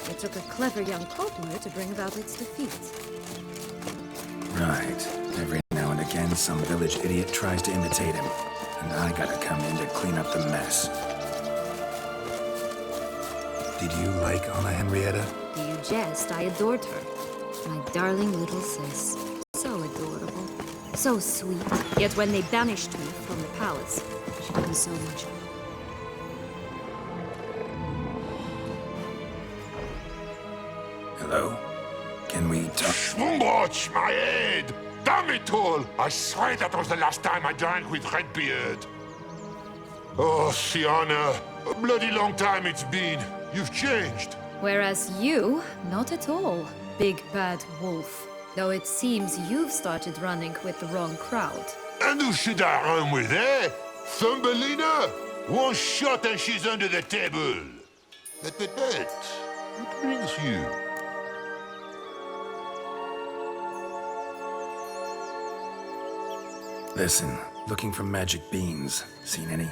It took a clever young cobbler to bring about its defeat. Right. Every now and again, some village idiot tries to imitate him. And I gotta come in to clean up the mess. Did you like Anna Henrietta? Do you jest? I adored her. My darling little sis. So adorable. So sweet. Yet when they banished me from the palace, she was so much. Hello? Can we talk? Schwumbroch, my head! Damn it all! I swear that was the last time I drank with Redbeard. Oh, Sienna, a bloody long time it's been. You've changed. Whereas you, not at all, big bad wolf. Though it seems you've started running with the wrong crowd. And who should I run with, eh? Thumbelina? One shot and she's under the table. But, what brings you? Listen, looking for magic beans. Seen any?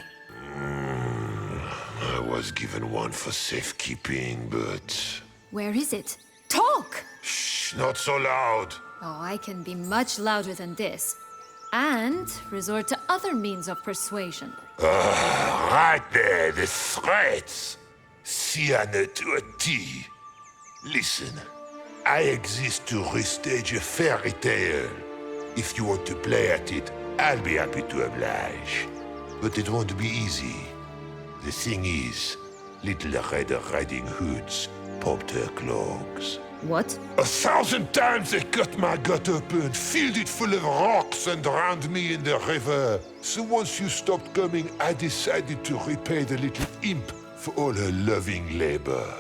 I was given one for safekeeping, but... Where is it? Talk! Shh, not so loud. Oh, I can be much louder than this. And resort to other means of persuasion. Right there, the threats. Sienna to a T. Listen, I exist to restage a fairy tale. If you want to play at it, I'll be happy to oblige. But it won't be easy. The thing is, little Red Riding Hoods popped her clogs. What? 1,000 times they cut my gut open, filled it full of rocks and drowned me in the river. So once you stopped coming, I decided to repay the little imp for all her loving labor.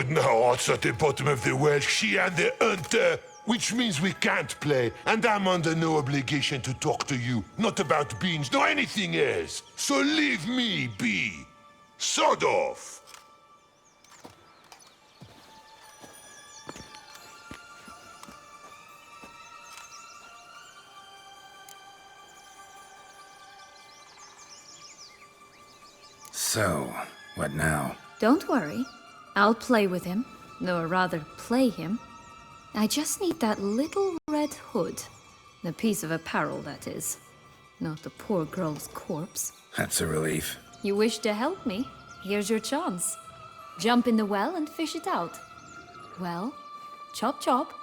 Now it's at the bottom of the well, she and the hunter, which means we can't play, and I'm under no obligation to talk to you, not about beans, nor anything else. So leave me be. Sod off. So, what now? Don't worry. I'll play with him. Or rather, play him. I just need that little red hood. The piece of apparel, that is. Not the poor girl's corpse. That's a relief. You wish to help me? Here's your chance. Jump in the well and fish it out. Well, chop chop.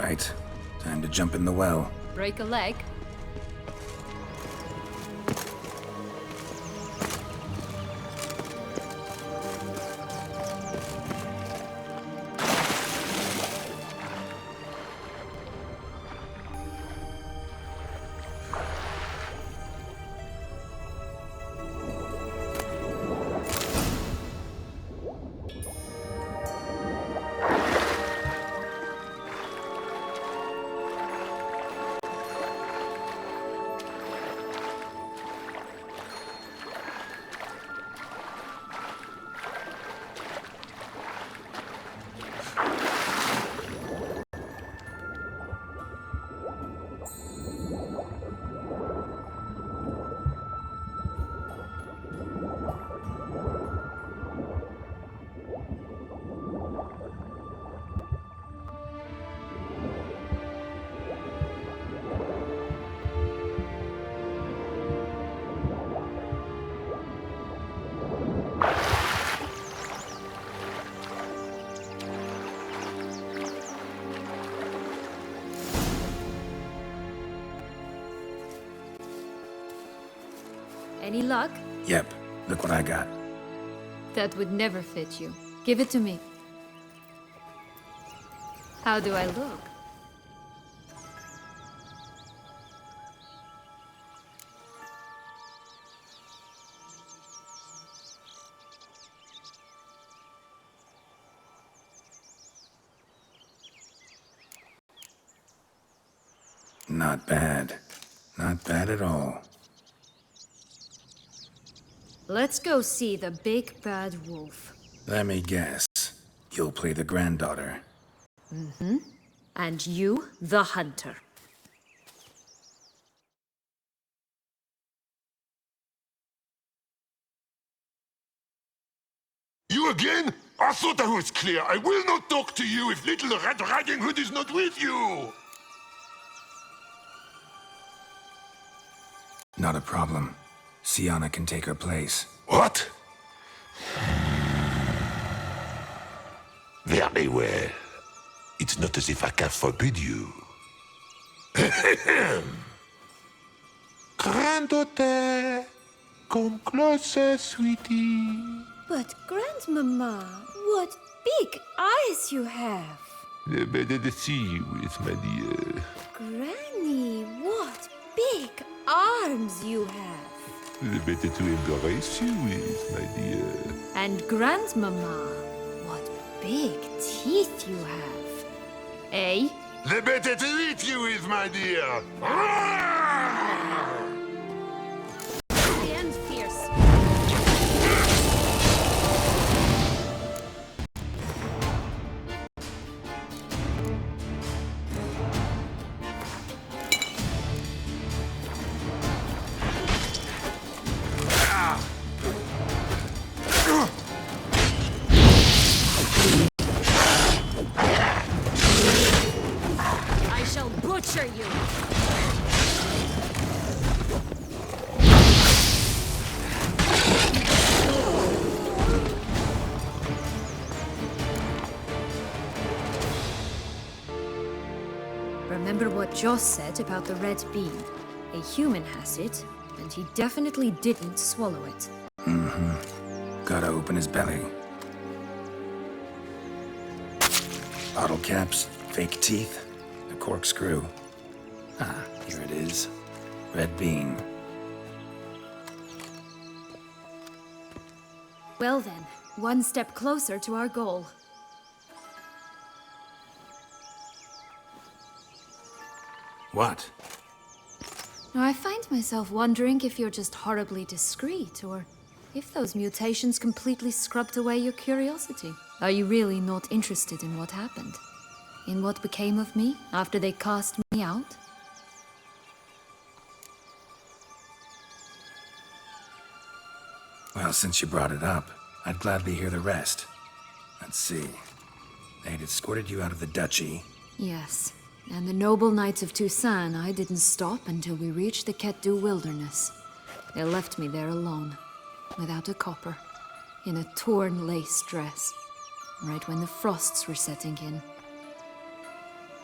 right. Time to jump in the well. Break a leg? Any luck? Yep, look what I got. That would never fit you. Give it to me. How do I look? Not bad. Not bad at all. Let's go see the big bad wolf. Let me guess. You'll play the granddaughter. Mm-hmm. And you, the hunter. You again? I thought I was clear. I will not talk to you if little Red Riding Hood is not with you! Not a problem. Sienna can take her place. What? Very well. It's not as if I can forbid you. Granddaughter, come closer, sweetie. But, Grandmama, what big eyes you have! The better to see you with, my dear. Granny, what big arms you have! The better to embrace you with, my dear. And Grandmama, what big teeth you have. Eh? The better to eat you with, my dear. The end fierce. I shall butcher you. Remember what Joss said about the red bean? A human has it, and he definitely didn't swallow it. Mm-hmm. Gotta open his belly. Bottle caps, fake teeth, a corkscrew. Ah, here it is. Red bean. Well then, one step closer to our goal. What? Now, I find myself wondering if you're just horribly discreet, or if those mutations completely scrubbed away your curiosity. Are you really not interested in what happened? In what became of me after they cast me out? Well, since you brought it up, I'd gladly hear the rest. Let's see. They'd escorted you out of the duchy. Yes, and the noble knights of Toussaint, I didn't stop until we reached the Ketdu wilderness. They left me there alone, without a copper, in a torn lace dress, right when the frosts were setting in.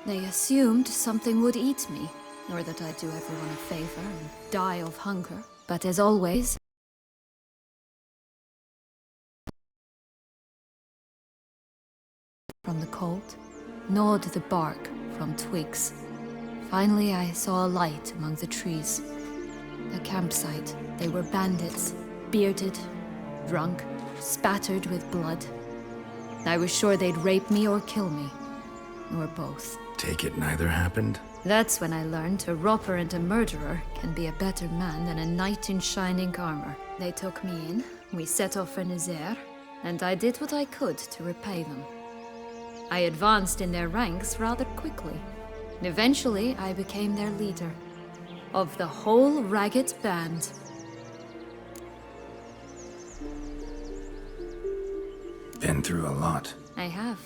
They assumed something would eat me, or that I'd do everyone a favor and die of hunger. But as always, from the cold, gnawed the bark from twigs. Finally, I saw a light among the trees. A campsite. They were bandits, bearded, drunk, spattered with blood. I was sure they'd rape me or kill me, or both. Take it neither happened? That's when I learned a robber and a murderer can be a better man than a knight in shining armor. They took me in, we set off for Nazaire, and I did what I could to repay them. I advanced in their ranks rather quickly. Eventually, I became their leader. Of the whole ragged band. Been through a lot. I have.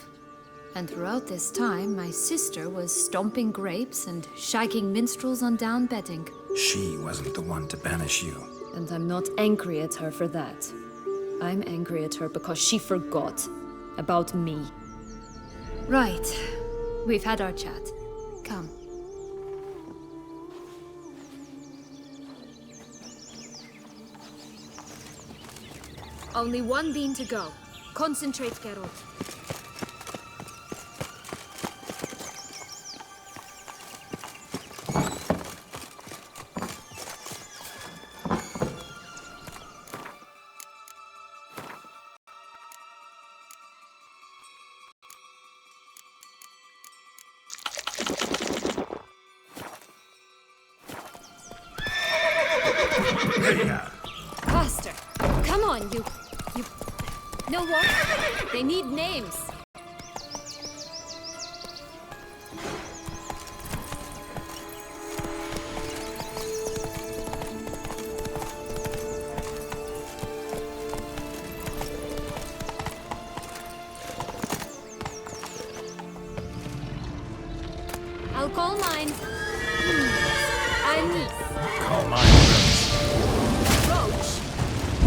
And throughout this time, my sister was stomping grapes and shagging minstrels on down bedding. She wasn't the one to banish you. And I'm not angry at her for that. I'm angry at her because she forgot about me. Right. We've had our chat. Come. Only one bean to go. Concentrate, Geralt. Faster! Come on, you... Know what? They need names. I'll call mine. Anis. Call mine Roach?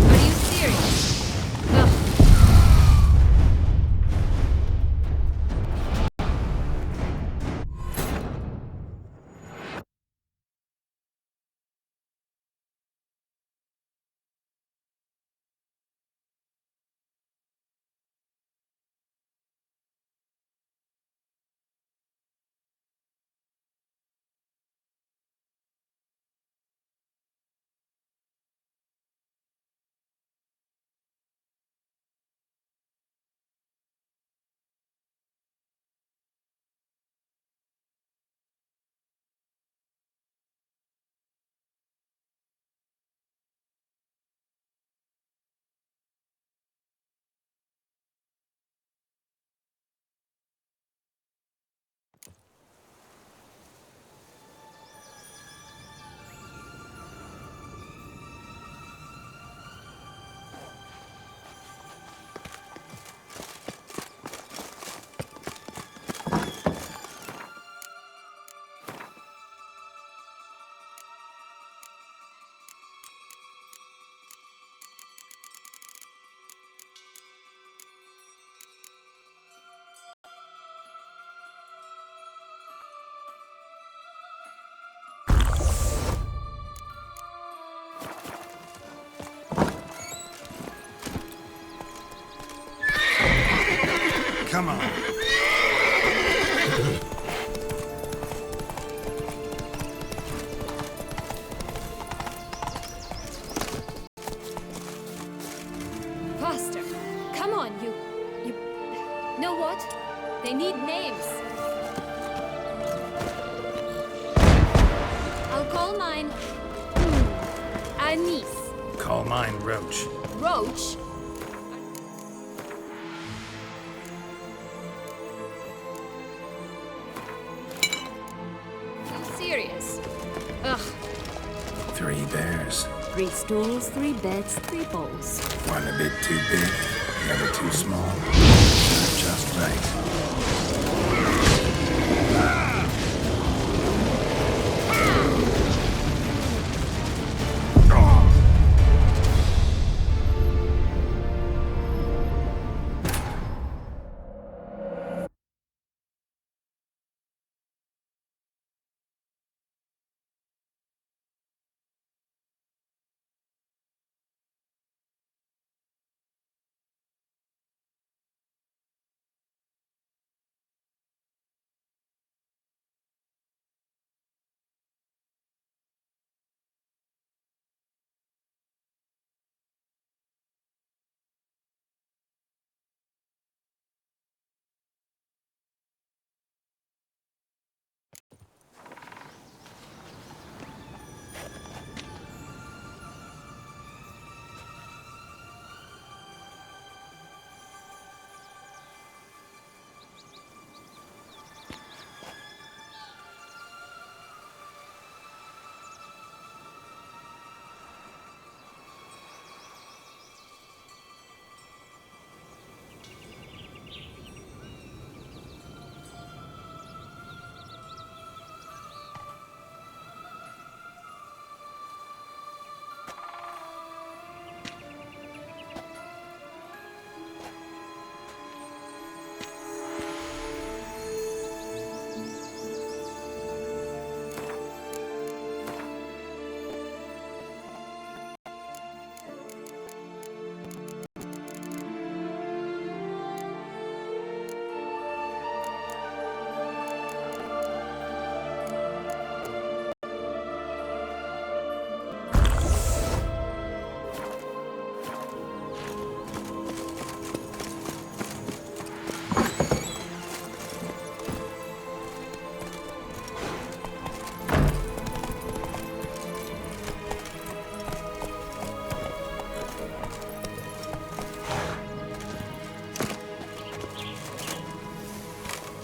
Are you serious? Ugh. Come on. Faster! Come on, you... Know what? They need names. I'll call mine... Anis. Call mine Roach. Roach? Serious? Ugh. 3 bears. 3 stools, 3 beds, 3 bowls. One a bit too big, the other too small. Just right.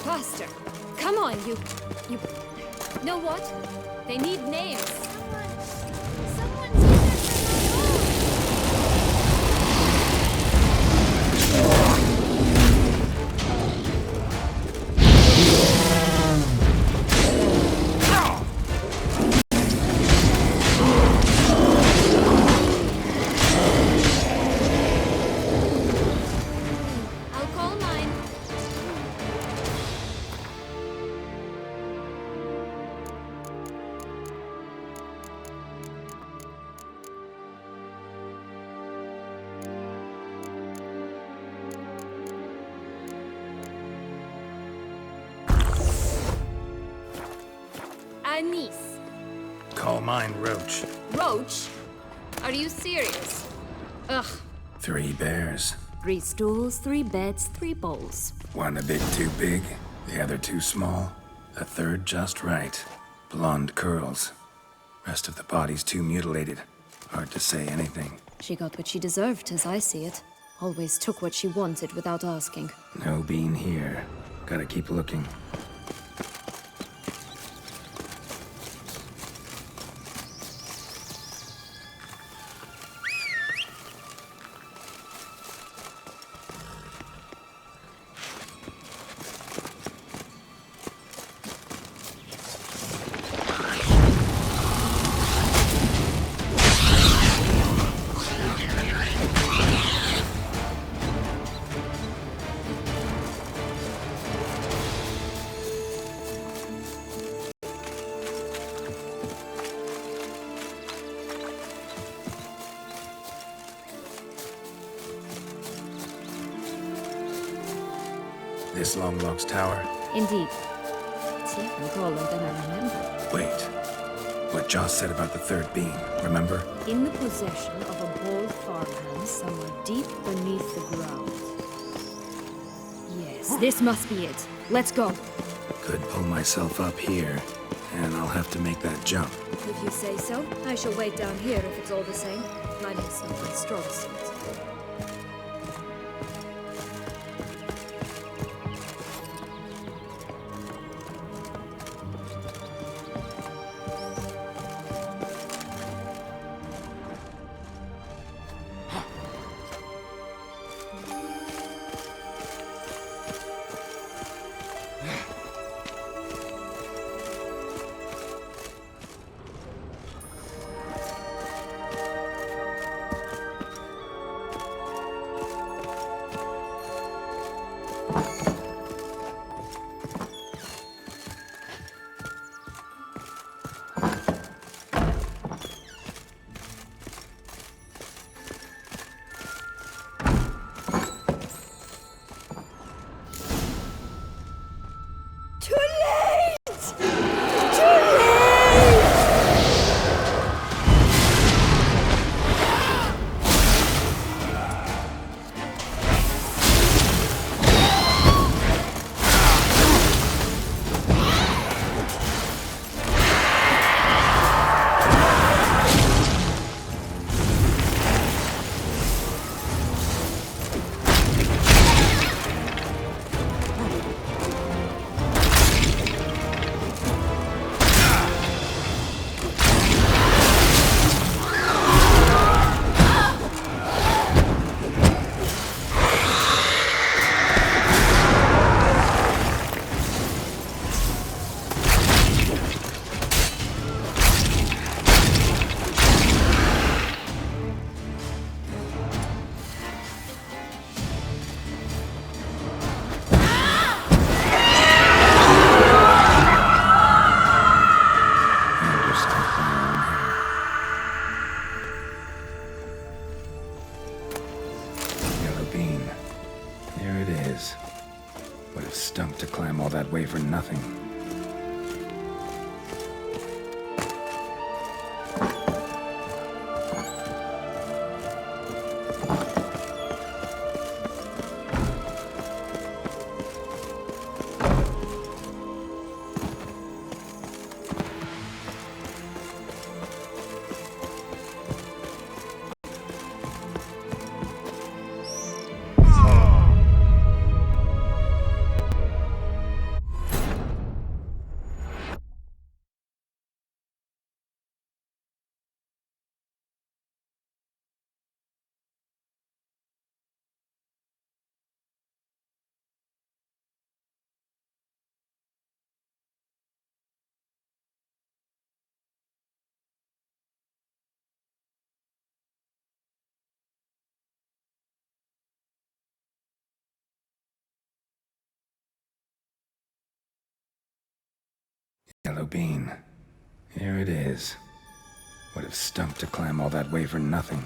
Faster. Come on, you... Know what? They need names. Someone's in I'll call mine. Anise. Call mine Roach. Roach? Are you serious? Ugh. 3 bears. 3 stools, 3 beds, 3 bowls. One a bit too big, the other too small. A third just right. Blonde curls. Rest of the body's too mutilated. Hard to say anything. She got what she deserved, as I see it. Always took what she wanted without asking. No bean here. Gotta keep looking. This Longlock's tower? Indeed. It's even taller than I remember. Wait. What Joss said about the third beam, remember? In the possession of a bold farmhand somewhere deep beneath the ground. Yes, this must be it. Let's go. Could pull myself up here, and I'll have to make that jump. If you say so, I shall wait down here if it's all the same. Climbing's not my strong suit. Stunk to climb all that way for nothing. Yellow bean. Here it is. Would have stunk to climb all that way for nothing.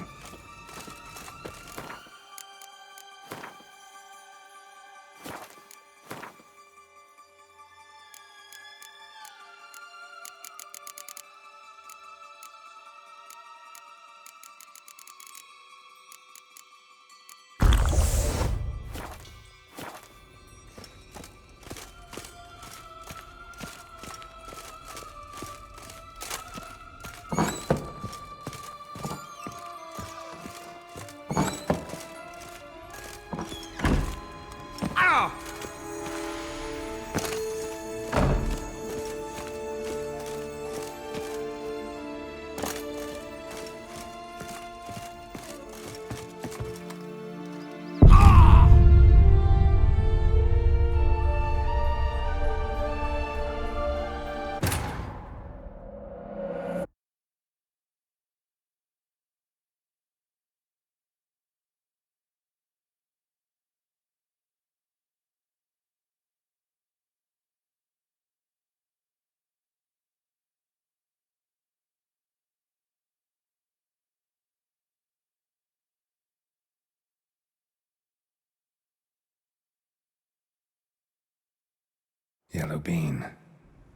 Yellow bean.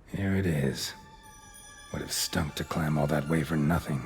Here it is. Would have stunk to climb all that way for nothing.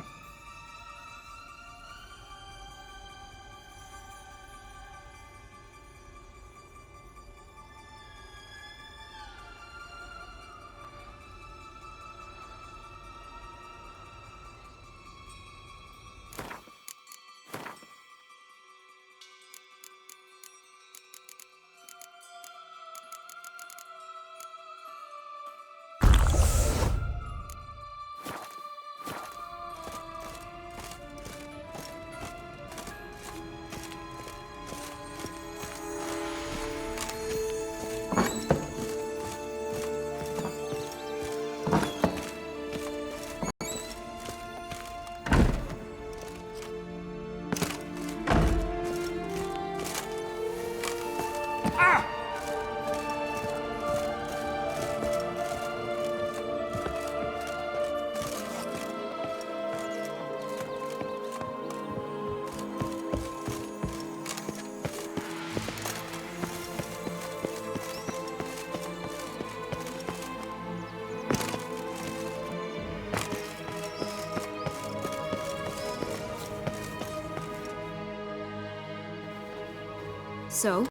So?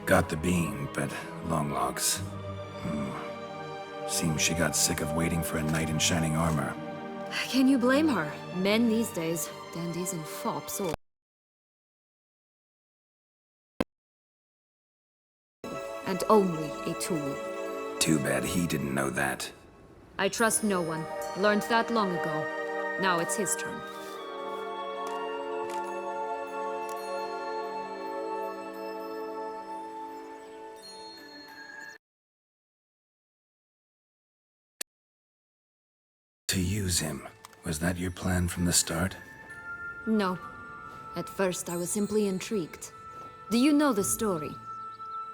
Got the bean, but long logs. Seems she got sick of waiting for a knight in shining armor. Can you blame her? Men these days, dandies and fops all. And only a tool. Too bad he didn't know that. I trust no one. Learned that long ago. Now it's his turn. To use him. Was that your plan from the start? No. At first, I was simply intrigued. Do you know the story?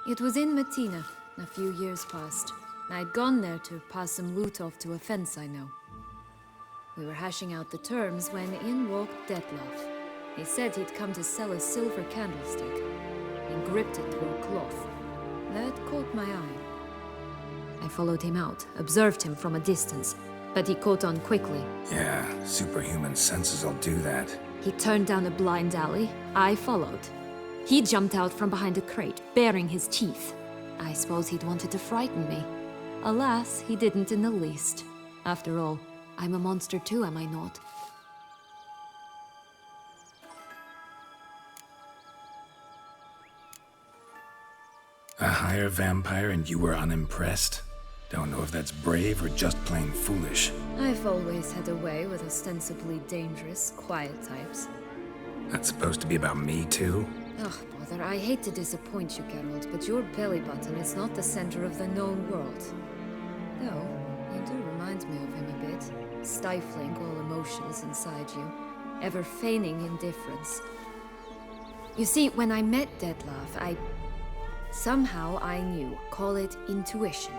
It was in Metina, a few years past. I'd gone there to pass some loot off to a fence I know. We were hashing out the terms when in walked Detlef. He said he'd come to sell a silver candlestick, and gripped it through a cloth. That caught my eye. I followed him out, observed him from a distance, but he caught on quickly. Yeah, superhuman senses will do that. He turned down a blind alley. I followed. He jumped out from behind a crate, baring his teeth. I suppose he'd wanted to frighten me. Alas, he didn't in the least. After all, I'm a monster too, am I not? A higher vampire and you were unimpressed? Don't know if that's brave or just plain foolish. I've always had a way with ostensibly dangerous, quiet types. That's supposed to be about me too? Ugh, bother, I hate to disappoint you, Geralt, but your belly button is not the center of the known world. Though, you do remind me of him a bit. Stifling all emotions inside you. Ever feigning indifference. You see, when I met Detlef, somehow I knew. Call it intuition.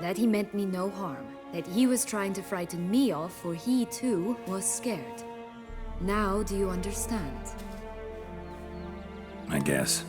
That he meant me no harm. That he was trying to frighten me off, for he, too, was scared. Now do you understand? I guess.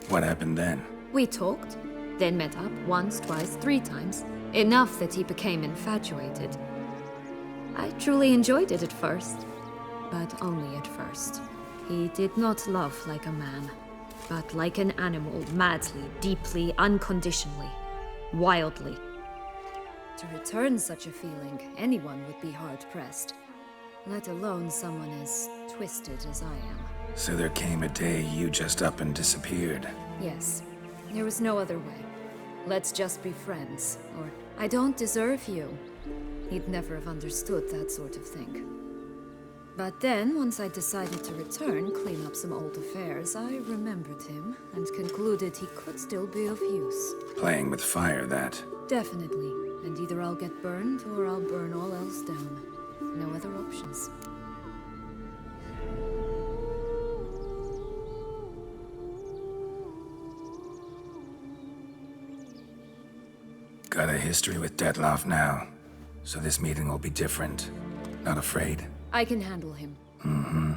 What happened then? We talked, then met up once, twice, 3 times. Enough that he became infatuated. I truly enjoyed it at first, but only at first. He did not love like a man, but like an animal, madly, deeply, unconditionally, wildly. To return such a feeling, anyone would be hard-pressed, let alone someone as twisted as I am. So there came a day you just up and disappeared. Yes. There was no other way. Let's just be friends, or I don't deserve you. He'd never have understood that sort of thing. But then, once I decided to return, clean up some old affairs, I remembered him and concluded he could still be of use. Playing with fire, that. Definitely. And either I'll get burned, or I'll burn all else down. No other options. Got a history with Dettlaff now, so this meeting will be different. Not afraid? I can handle him. Mm-hmm.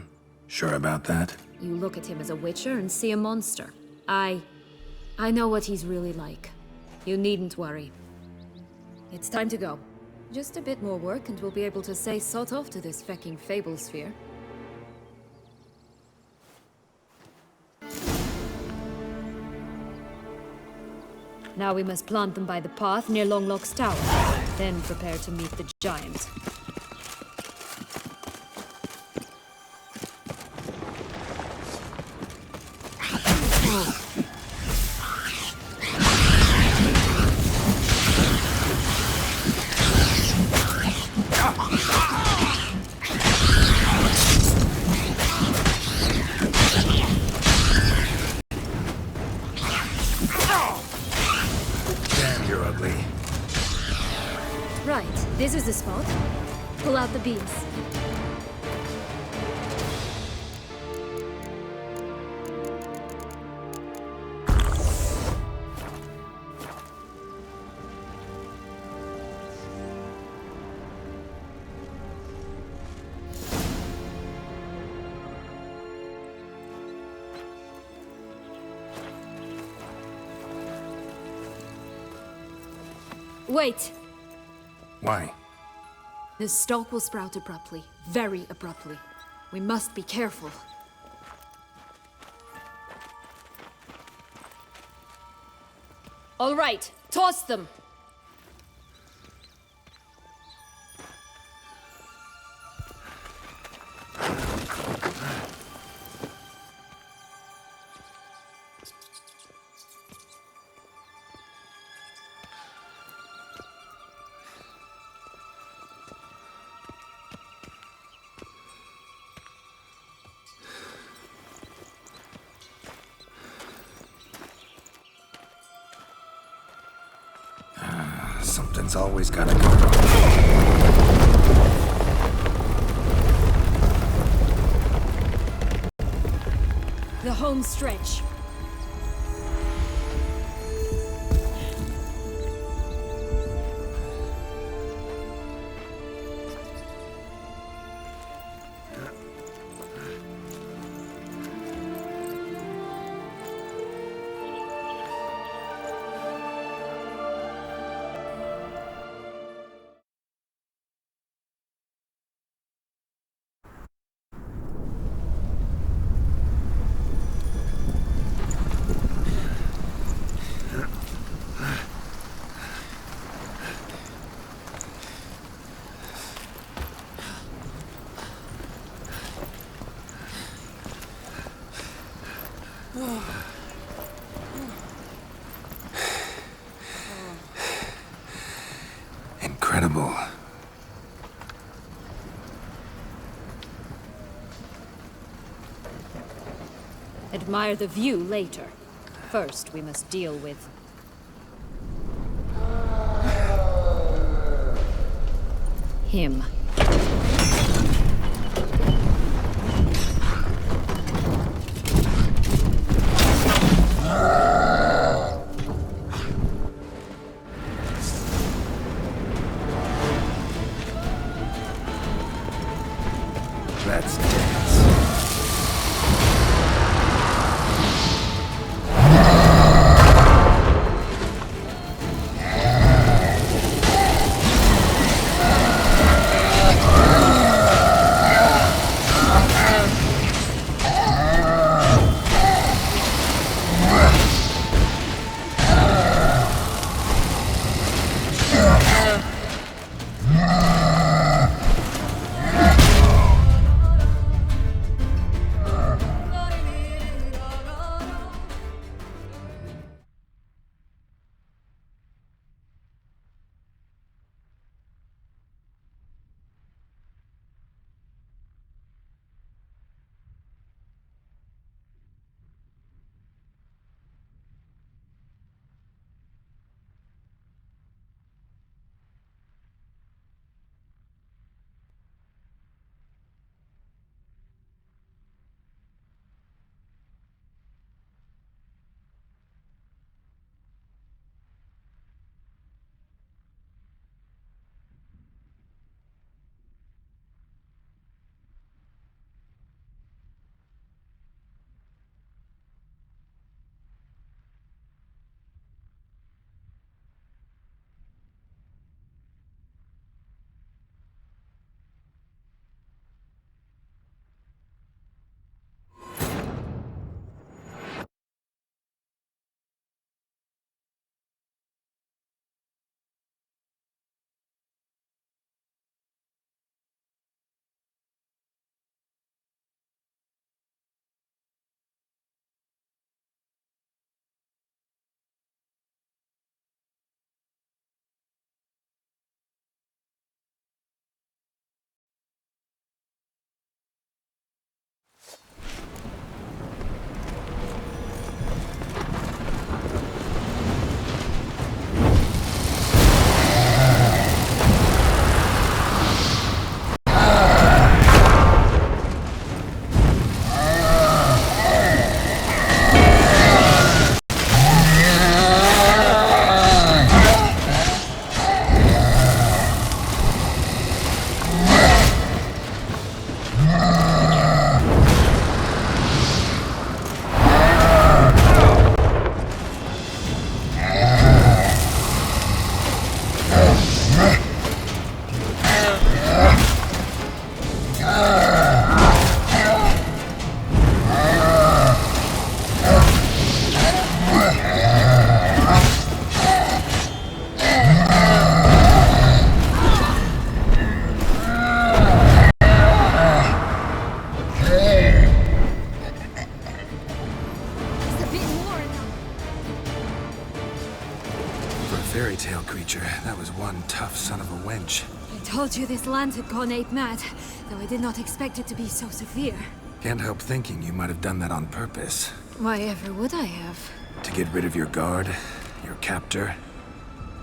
Sure about that? You look at him as a witcher and see a monster. I know what he's really like. You needn't worry. It's time to go. Just a bit more work and we'll be able to say sod off to this fecking fable sphere. Now we must plant them by the path near Longlock's tower, then prepare to meet the giant. Right, this is the spot. Pull out the beams. Wait! Why? The stalk will sprout abruptly. Very abruptly. We must be careful. All right, toss them! Something's always gotta go wrong. The home stretch. Incredible. Admire the view later. First, we must deal with... him. Let's dance. Fairy tale creature, that was one tough son of a wench. I told you this land had gone ape mad, though I did not expect it to be so severe. Can't help thinking you might have done that on purpose. Why ever would I have? To get rid of your guard, your captor.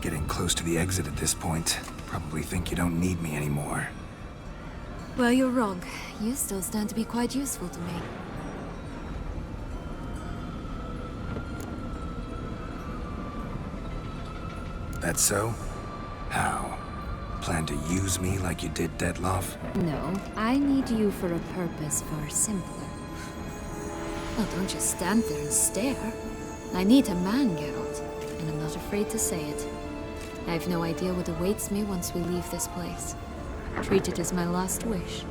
Getting close to the exit at this point. Probably think you don't need me anymore. Well, you're wrong. You still stand to be quite useful to me. That so? How? Plan to use me like you did Detloff? No, I need you for a purpose far simpler. Well, don't just stand there and stare. I need a man, Geralt, and I'm not afraid to say it. I have no idea what awaits me once we leave this place. Treat it as my last wish.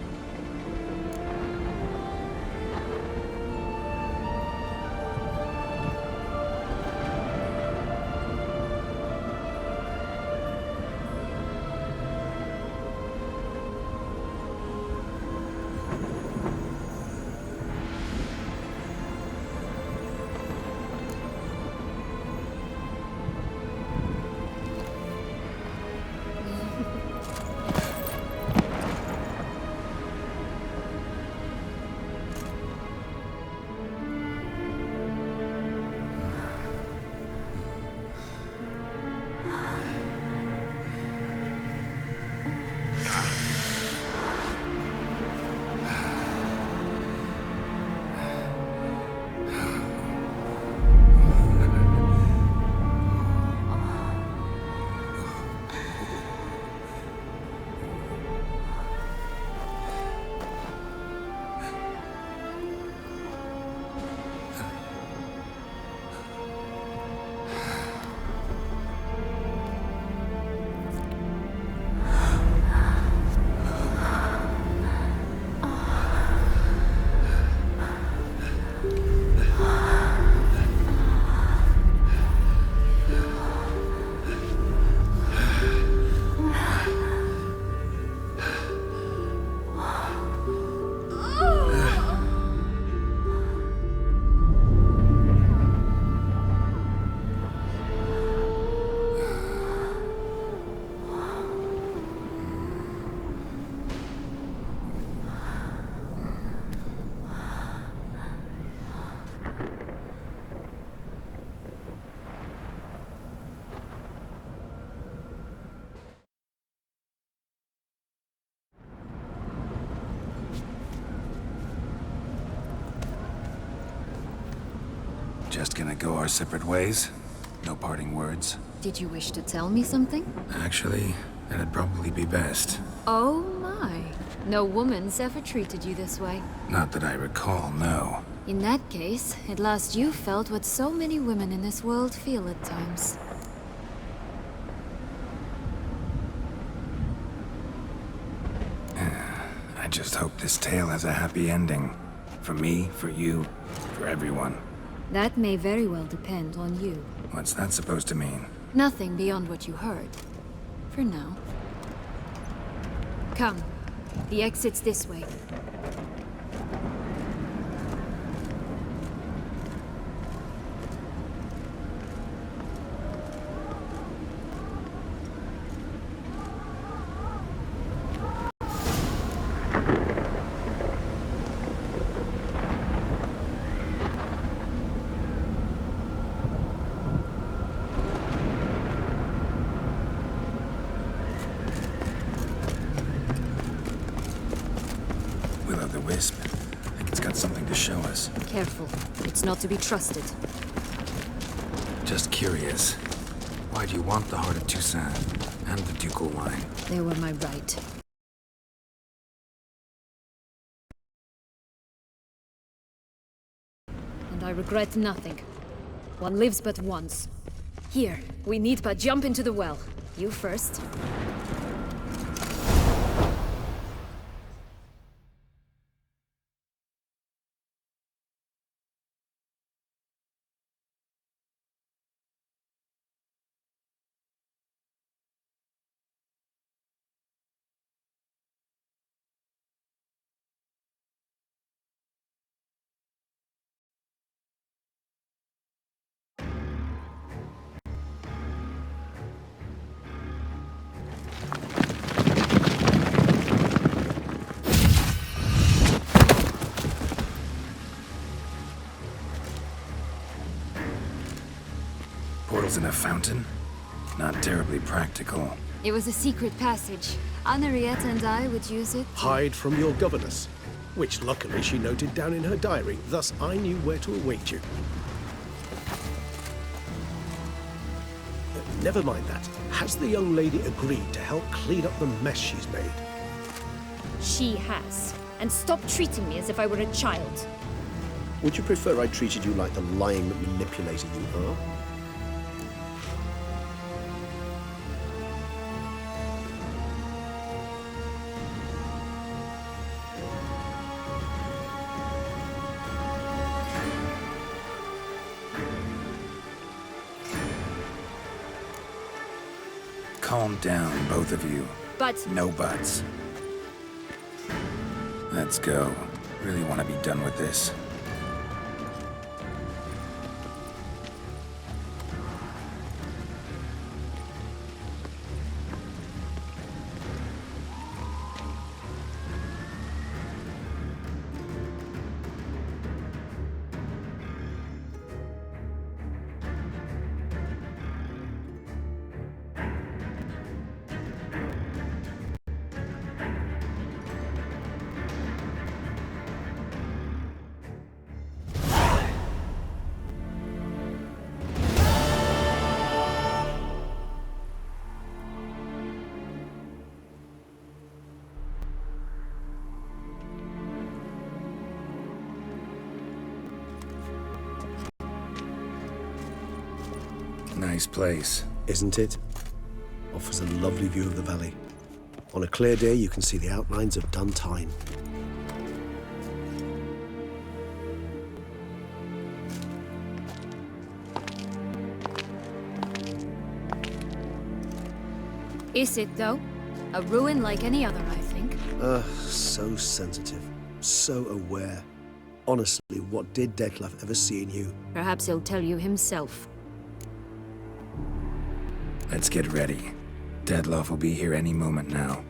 Just gonna go our separate ways? No parting words? Did you wish to tell me something? Actually, that'd probably be best. Oh my. No woman's ever treated you this way. Not that I recall, no. In that case, at last you felt what so many women in this world feel at times. I just hope this tale has a happy ending. For me, for you, for everyone. That may very well depend on you. What's that supposed to mean? Nothing beyond what you heard. For now. Come. The exit's this way. Wisp. I think it's got something to show us. Careful. It's not to be trusted. Just curious. Why do you want the Heart of Toussaint and the ducal line? They were my right. And I regret nothing. One lives but once. Here, we need but jump into the well. You first. Portals in a fountain? Not terribly practical. It was a secret passage. Henriette and I would use it. Hide from your governess, which luckily she noted down in her diary, thus I knew where to await you. Never mind that. Has the young lady agreed to help clean up the mess she's made? She has. And stop treating me as if I were a child. Would you prefer I treated you like the lying manipulator you are? Calm down, both of you. But... No buts. Let's go. Really want to be done with this. Nice place. Isn't it? Offers a lovely view of the valley. On a clear day, you can see the outlines of Duntine. Is it, though? A ruin like any other, I think. So sensitive. So aware. Honestly, what did Detlef ever see in you? Perhaps he'll tell you himself. Let's get ready. Detlef will be here any moment now.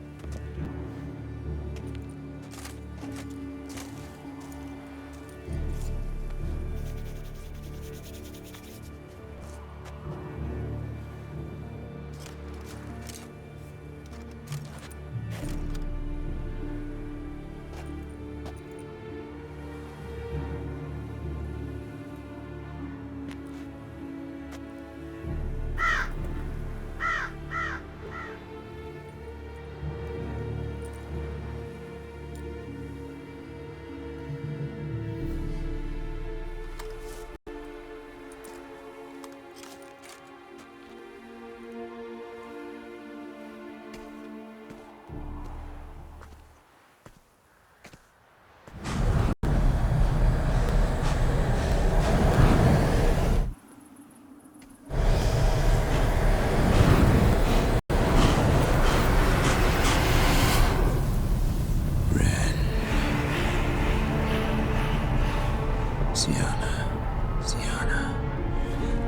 Sienna,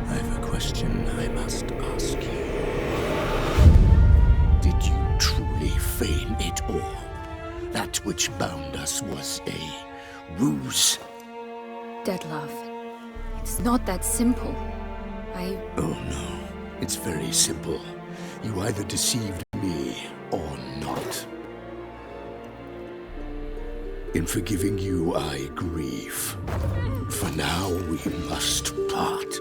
I have a question I must ask you. Did you truly feign it all? That which bound us was a ruse? Detlef, it's not that simple. Oh no, it's very simple. You either deceived me or not. In forgiving you, I grieve. For now, we must part.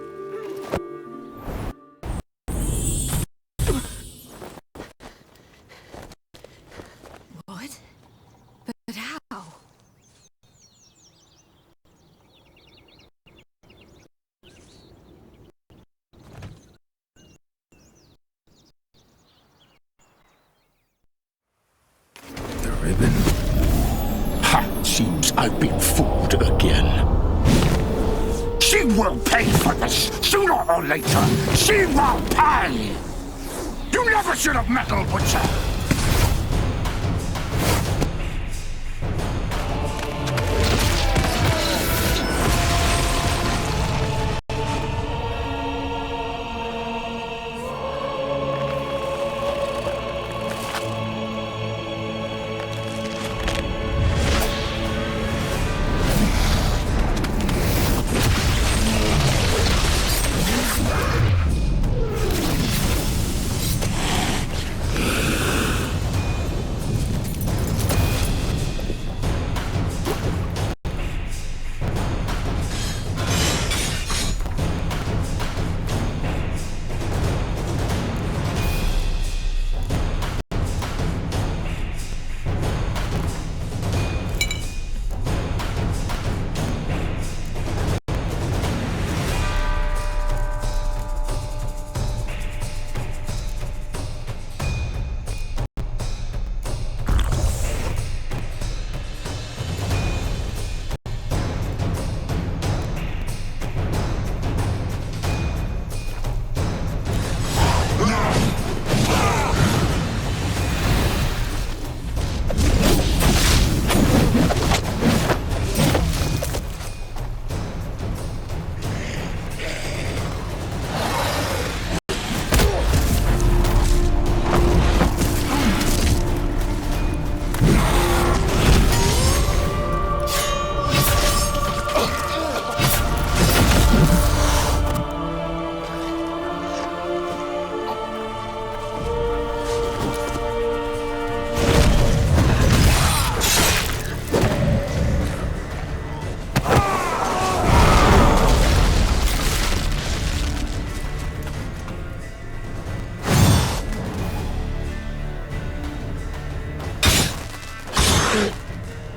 What? But how? The ribbon? Ha! Seems I've been fooled again. She will pay for this, sooner or later. She will pay! You never should have meddled with her!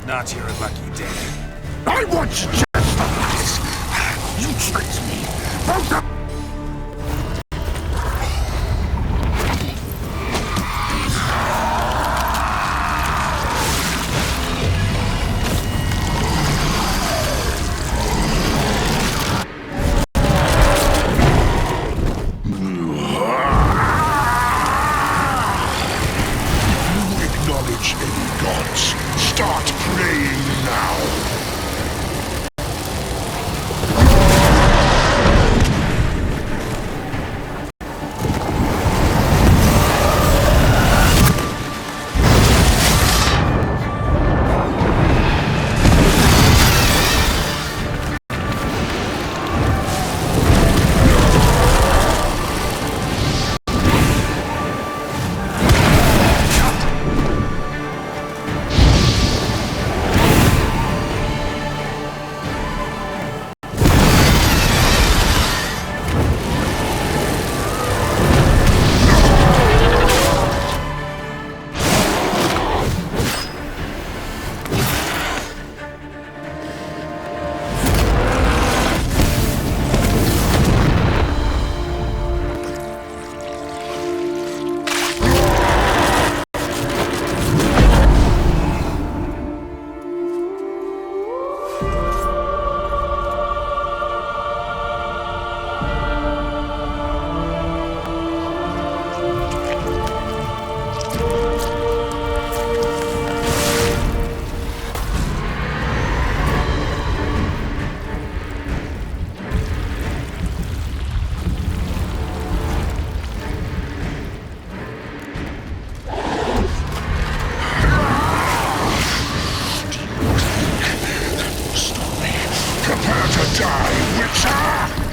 Not your lucky day. I want you just for this! You tricked me! Both of acknowledge any gods. Start praying now. Die, Witcher!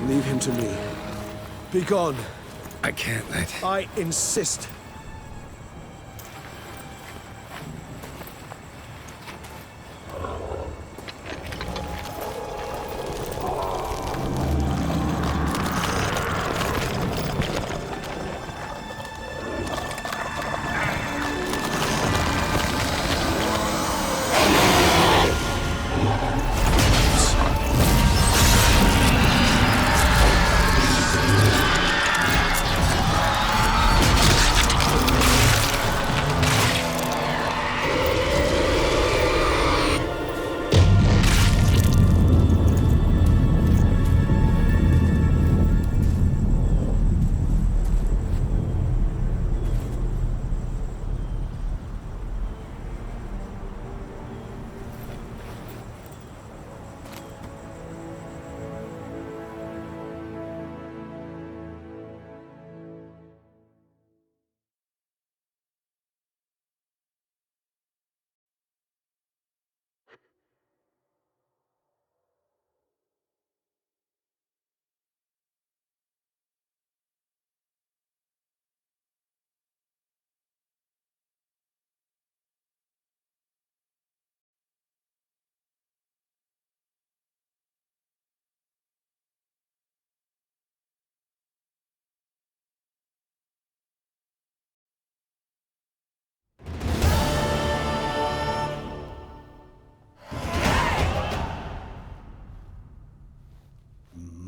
Leave him to me. Be gone. I can't let... I insist.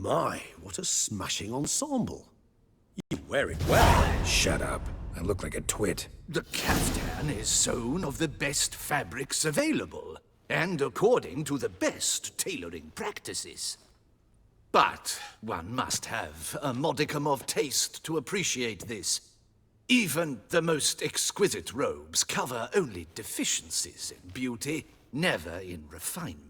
My, what a smashing ensemble. You wear it well. Shut up. I look like a twit. The caftan is sewn of the best fabrics available, and according to the best tailoring practices. But one must have a modicum of taste to appreciate this. Even the most exquisite robes cover only deficiencies in beauty, never in refinement.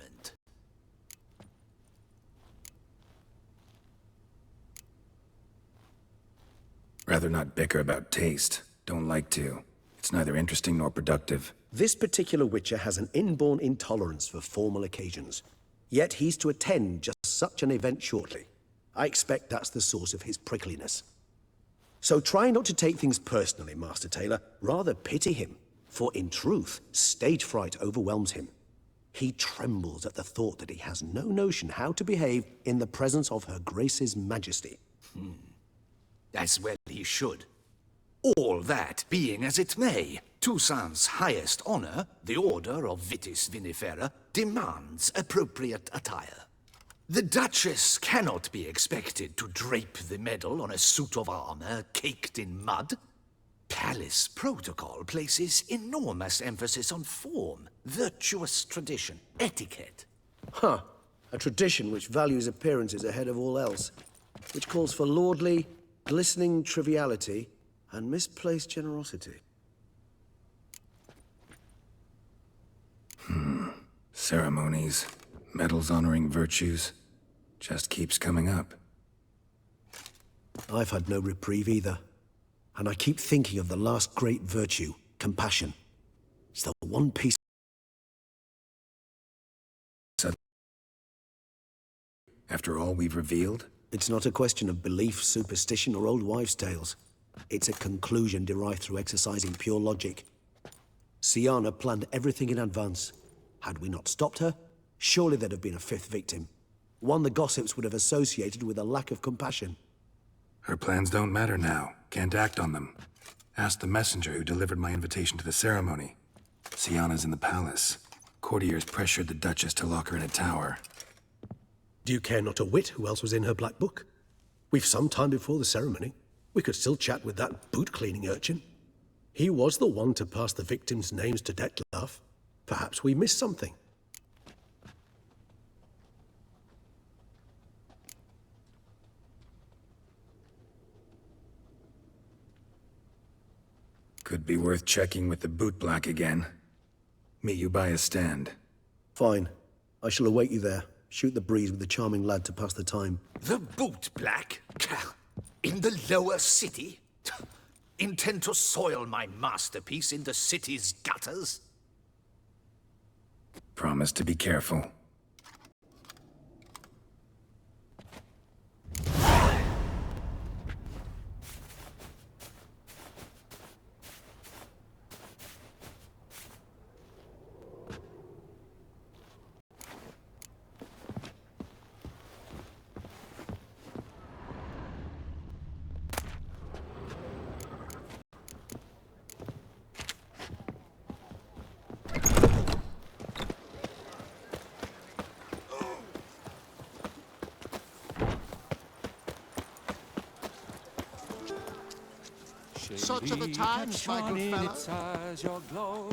Rather not bicker about taste. Don't like to. It's neither interesting nor productive. This particular Witcher has an inborn intolerance for formal occasions. Yet he's to attend just such an event shortly. I expect that's the source of his prickliness. So try not to take things personally, Master Taylor. Rather pity him. For in truth, stage fright overwhelms him. He trembles at the thought that he has no notion how to behave in the presence of Her Grace's Majesty. As well he should. All that being as it may, Toussaint's highest honor, the Order of Vitis Vinifera, demands appropriate attire. The Duchess cannot be expected to drape the medal on a suit of armor caked in mud. Palace protocol places enormous emphasis on form, virtuous tradition, etiquette. Huh. A tradition which values appearances ahead of all else. Which calls for lordly, glistening triviality and misplaced generosity. Ceremonies, medals honoring virtues, just keeps coming up. I've had no reprieve either. And I keep thinking of the last great virtue, compassion. It's the one piece. After all we've revealed? It's not a question of belief, superstition, or old wives' tales. It's a conclusion derived through exercising pure logic. Sienna planned everything in advance. Had we not stopped her, surely there'd have been a fifth victim. One the gossips would have associated with a lack of compassion. Her plans don't matter now. Can't act on them. Ask the messenger who delivered my invitation to the ceremony. Sienna's in the palace. Courtiers pressured the Duchess to lock her in a tower. Do you care not a whit who else was in her black book? We've some time before the ceremony. We could still chat with that boot-cleaning urchin. He was the one to pass the victims' names to Detlef. Perhaps we missed something. Could be worth checking with the bootblack again. Meet you by a stand. Fine. I shall await you there. Shoot the breeze with the charming lad to pass the time. The bootblack? In the lower city? Intend to soil my masterpiece in the city's gutters? Promise to be careful. Such are the times, my good fellow.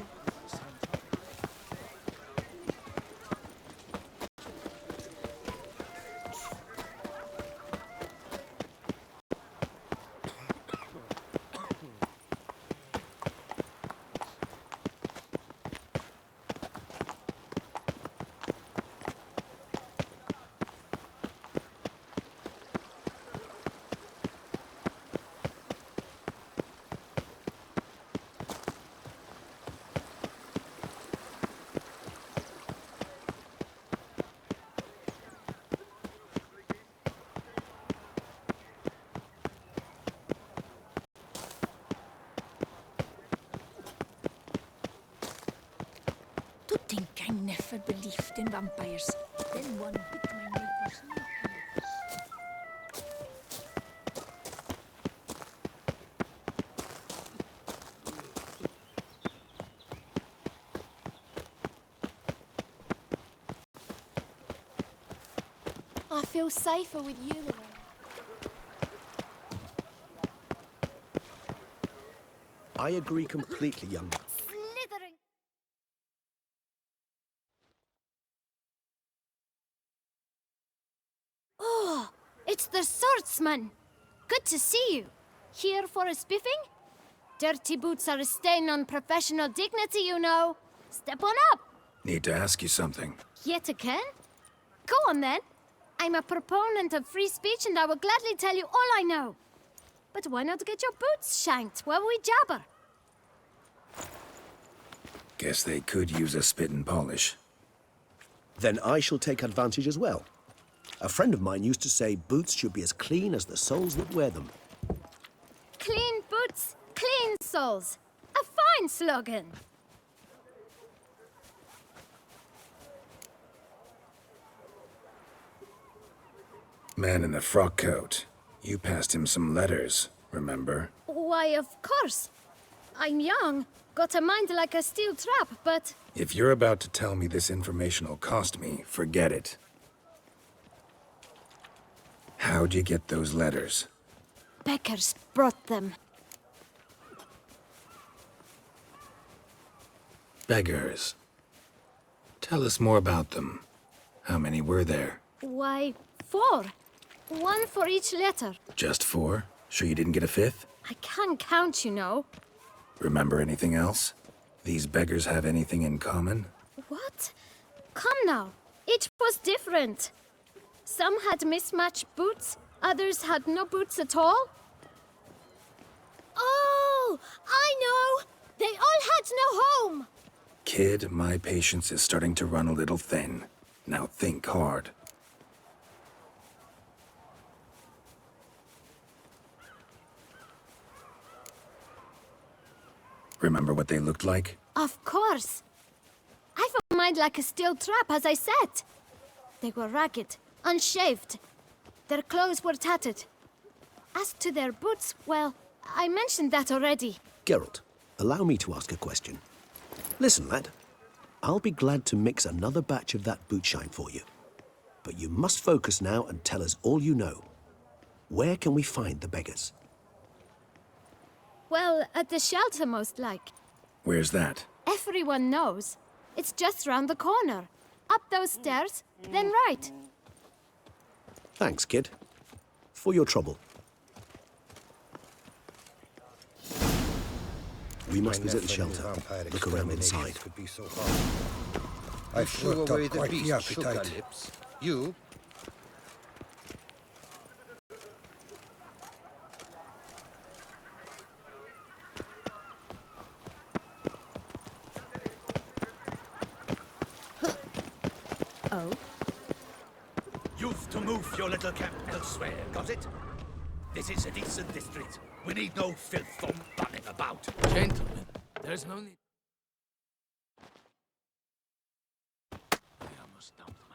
To think I never believed in vampires. Then one bit my neighbor's nose. I feel safer with you, Lorraine. I agree completely, young. Oh, it's the swordsman. Good to see you. Here for a spiffing? Dirty boots are a stain on professional dignity, you know. Step on up. Need to ask you something. Yet again? Go on then. I'm a proponent of free speech and I will gladly tell you all I know. But why not get your boots shanked while we jabber? Guess they could use a spit and polish. Then I shall take advantage as well. A friend of mine used to say boots should be as clean as the soles that wear them. Clean boots, clean soles. A fine slogan. Man in the frock coat. You passed him some letters, remember? Why, of course. I'm young, got a mind like a steel trap, but... If you're about to tell me this information will cost me, forget it. How'd you get those letters? Beggars brought them. Beggars. Tell us more about them. How many were there? Why, 4. 1 for each letter. Just 4? Sure you didn't get a 5th? I can't count, you know. Remember anything else? These beggars have anything in common? What? Come now. Each was different. Some had mismatched boots, others had no boots at all. Oh, I know! They all had no home! Kid, my patience is starting to run a little thin. Now think hard. Remember what they looked like? Of course. I've a mind like a steel trap, as I said. They were ragged, unshaved. Their clothes were tattered. As to their boots, well, I mentioned that already. Geralt, allow me to ask a question. Listen, lad. I'll be glad to mix another batch of that boot shine for you. But you must focus now and tell us all you know. Where can we find the beggars? Well, at the shelter, most like. Where's that? Everyone knows. It's just round the corner. Up those stairs, then right. Thanks, kid. For your trouble. We must visit the shelter. Look around inside. I've worked up quite the appetite. You? Oh? You've to move your little camp elsewhere, got it? This is a decent district. We need no filth or bunning about. Gentlemen, there's no need.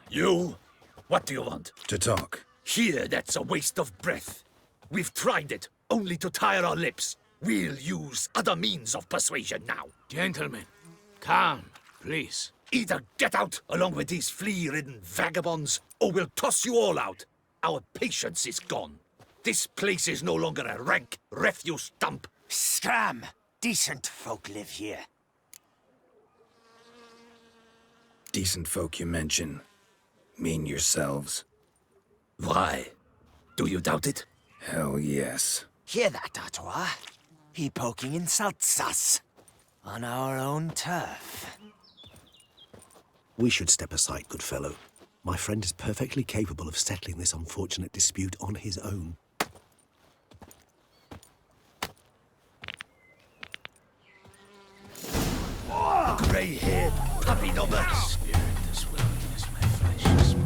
You? What do you want? To talk. Here, that's a waste of breath. We've tried it, only to tire our lips. We'll use other means of persuasion now. Gentlemen, calm, please. Either get out along with these flea-ridden vagabonds, or we'll toss you all out. Our patience is gone. This place is no longer a rank refuse dump. Scram! Decent folk live here. Decent folk you mention. Mean yourselves. Why? Do you doubt it? Hell yes. Hear that, Artois? He poking insults us. On our own turf. We should step aside, good fellow. My friend is perfectly capable of settling this unfortunate dispute on his own. Grey-haired puppy knobber. Spirit, this willingness, my flesh is weak.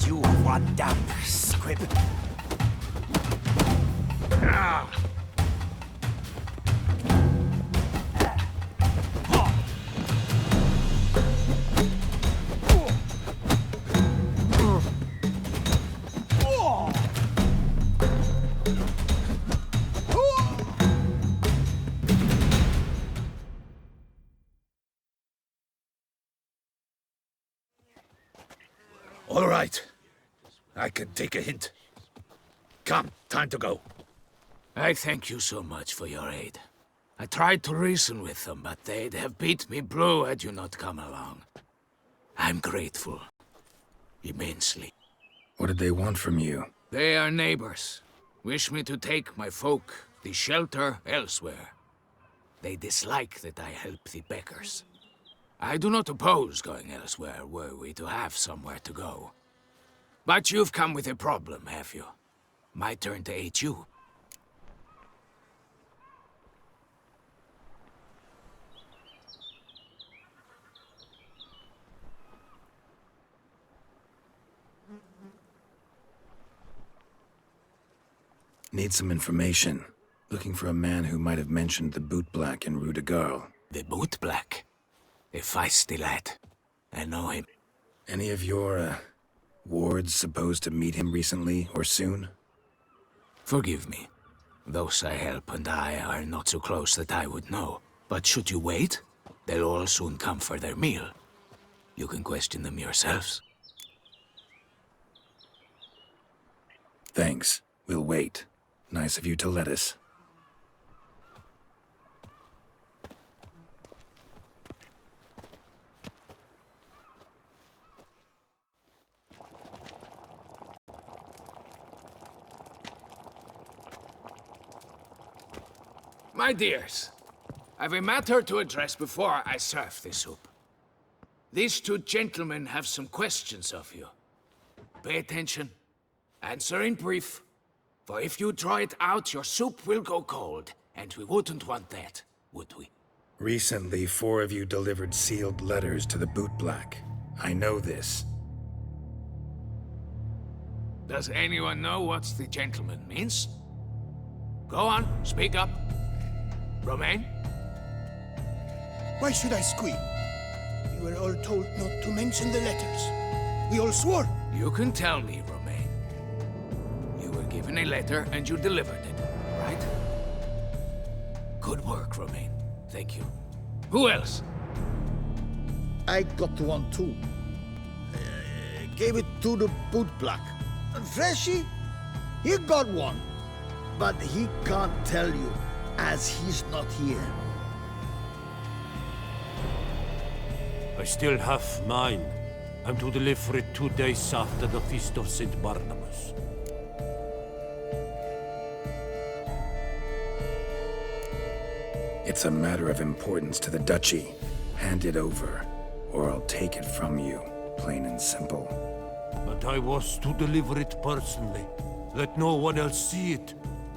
You one damn squib. All right. I can take a hint. Come, time to go. I thank you so much for your aid. I tried to reason with them, but they'd have beat me blue had you not come along. I'm grateful. Immensely. What did they want from you? They are neighbors. Wish me to take my folk, the shelter, elsewhere. They dislike that I help the beggars. I do not oppose going elsewhere were we to have somewhere to go. But you've come with a problem, have you? My turn to aid you. Need some information. Looking for a man who might have mentioned the Boot Black in Rue de Garl. The Boot Black? A feisty lad. I know him. Any of your, wards supposed to meet him recently or soon? Forgive me. Those I help and I are not so close that I would know. But should you wait, they'll all soon come for their meal. You can question them yourselves. Thanks. We'll wait. Nice of you to let us. My dears, I've a matter to address before I serve the soup. These two gentlemen have some questions of you. Pay attention. Answer in brief. For if you draw it out, your soup will go cold. And we wouldn't want that, would we? Recently, 4 of you delivered sealed letters to the Boot Black. I know this. Does anyone know what the gentleman means? Go on, speak up. Romain? Why should I squeal? We were all told not to mention the letters. We all swore. You can tell me, Romain. You were given a letter and you delivered it, right? Good work, Romain. Thank you. Who else? I got one too. Gave it to the Boot Black. And Freshy, he got one. But he can't tell you, as he's not here. I still have mine. I'm to deliver it 2 days after the Feast of St. Barnabas. It's a matter of importance to the Duchy. Hand it over, or I'll take it from you, plain and simple. But I was to deliver it personally. Let no one else see it.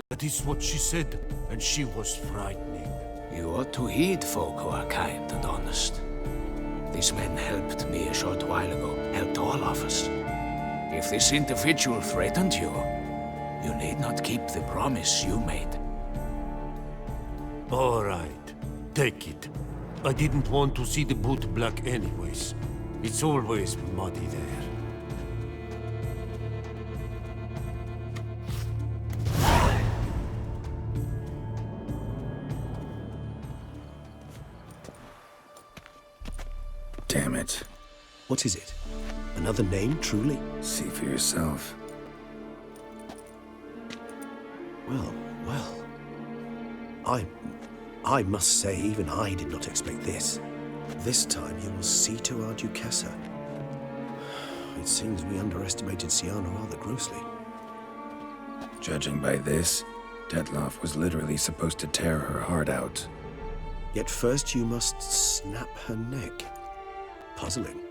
That is what she said, and she was frightening. You ought to heed folk who are kind and honest. These men helped me a short while ago, helped all of us. If this individual threatened you, you need not keep the promise you made. All right, take it. I didn't want to see the Boot Black anyways. It's always muddy there. Damn it. What is it? Another name, truly? See for yourself. Well, well. I must say, even I did not expect this. This time you will see to our Duchessa. It seems we underestimated Siana rather grossly. Judging by this, Detloff was literally supposed to tear her heart out. Yet first you must snap her neck. Puzzling.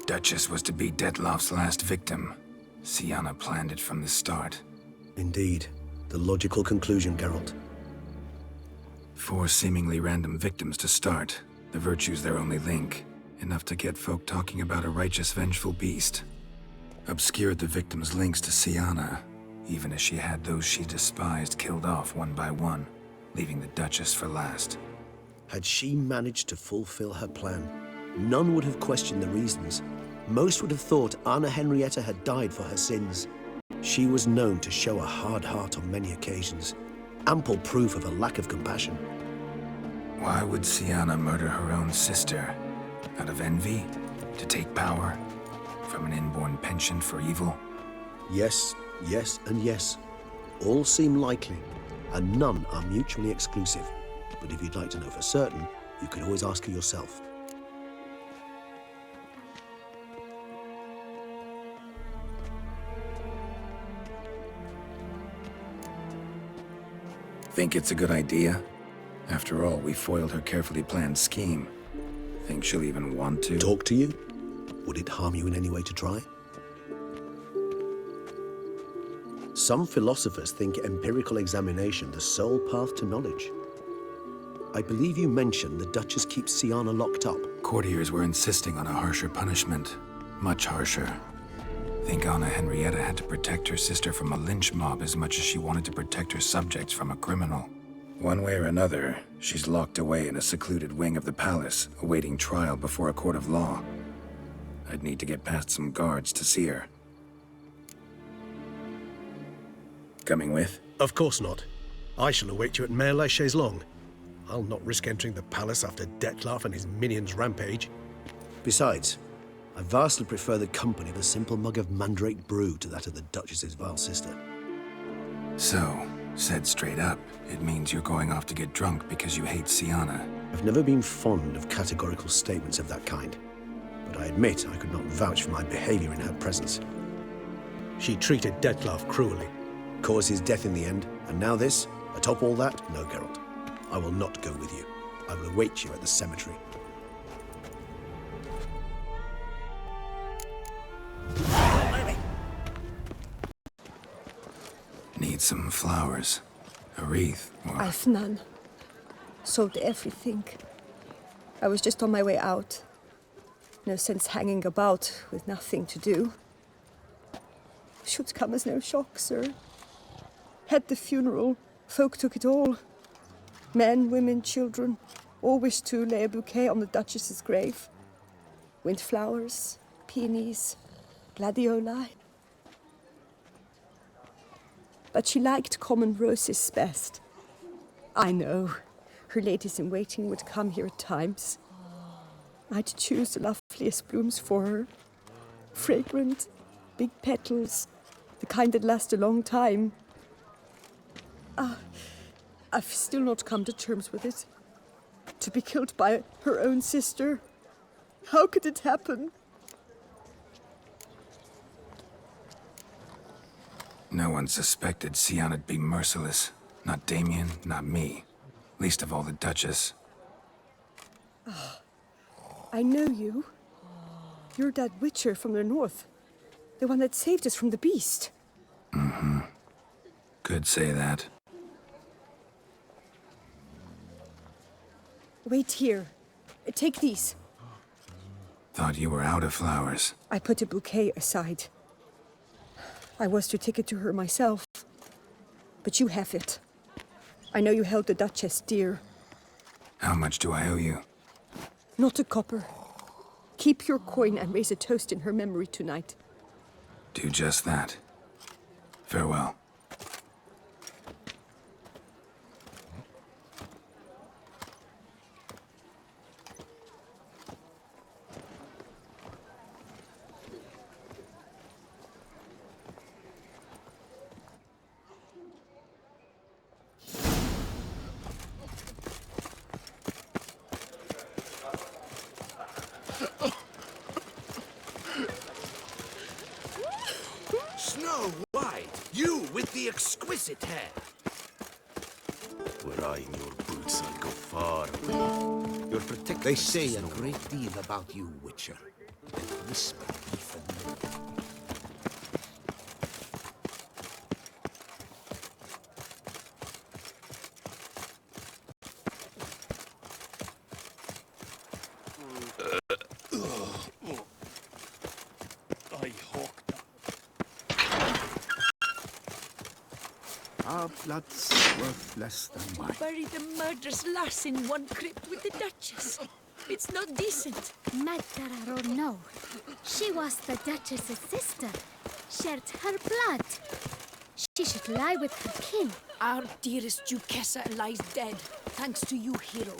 Duchess was to be Detloff's last victim. Siana planned it from the start. Indeed. The logical conclusion, Geralt. 4 seemingly random victims to start. The virtue's their only link. Enough to get folk talking about a righteous, vengeful beast. Obscured the victims' links to Siana, even as she had those she despised killed off one by one, leaving the Duchess for last. Had she managed to fulfill her plan, none would have questioned the reasons. Most would have thought Anna Henrietta had died for her sins. She was known to show a hard heart on many occasions. Ample proof of a lack of compassion. Why would Sienna murder her own sister? Out of envy? To take power? From an inborn penchant for evil? Yes, yes, and yes. All seem likely, and none are mutually exclusive. But if you'd like to know for certain, you can always ask her yourself. Think it's a good idea? After all, we foiled her carefully planned scheme. Think she'll even want to? Talk to you? Would it harm you in any way to try? Some philosophers think empirical examination the sole path to knowledge. I believe you mentioned the Duchess keeps Sienna locked up. Courtiers were insisting on a harsher punishment. Much harsher. Think Anna Henrietta had to protect her sister from a lynch mob as much as she wanted to protect her subjects from a criminal. One way or another, she's locked away in a secluded wing of the palace, awaiting trial before a court of law. I'd need to get past some guards to see her. Coming with? Of course not. I shall await you at Mare la Chaise-Longue. I'll not risk entering the palace after Dettlaff and his minions rampage. Besides, I vastly prefer the company of a simple mug of mandrake brew to that of the Duchess's vile sister. So, said straight up, it means you're going off to get drunk because you hate Sienna. I've never been fond of categorical statements of that kind, but I admit I could not vouch for my behavior in her presence. She treated Dettlaff cruelly. Caused his death in the end, and now this? Atop all that, no, Geralt. I will not go with you. I will await you at the cemetery. Need some flowers. A wreath, or... I've none. Sold everything. I was just on my way out. No sense hanging about with nothing to do. Should come as no shock, sir. Had the funeral. Folk took it all. Men, women, children, all wished to lay a bouquet on the Duchess's grave. Windflowers, peonies, gladioli. But she liked common roses best. I know, her ladies-in-waiting would come here at times. I'd choose the loveliest blooms for her. Fragrant, big petals, the kind that last a long time. I've still not come to terms with it. To be killed by her own sister. How could it happen? No one suspected Sienna'd be merciless. Not Damien, not me. Least of all the Duchess. I know you. You're that witcher from the north. The one that saved us from the beast. Mm-hmm. Could say that. Wait here. Take these. Thought you were out of flowers. I put a bouquet aside. I was to take it to her myself. But you have it. I know you held the Duchess dear. How much do I owe you? Not a copper. Keep your coin and raise a toast in her memory tonight. Do just that. Farewell. Snow White, you with the exquisite hair. Were I in your boots, I'd go far away. Your protector. They say a great deal about you, Witcher. And whisper even more. Our blood's worth less than mine. Bury the murderous lass in one crypt with the Duchess. It's not decent. Matter or no, she was the Duchess's sister. Shared her blood. She should lie with her king. Our dearest Duchessa lies dead, thanks to you, hero.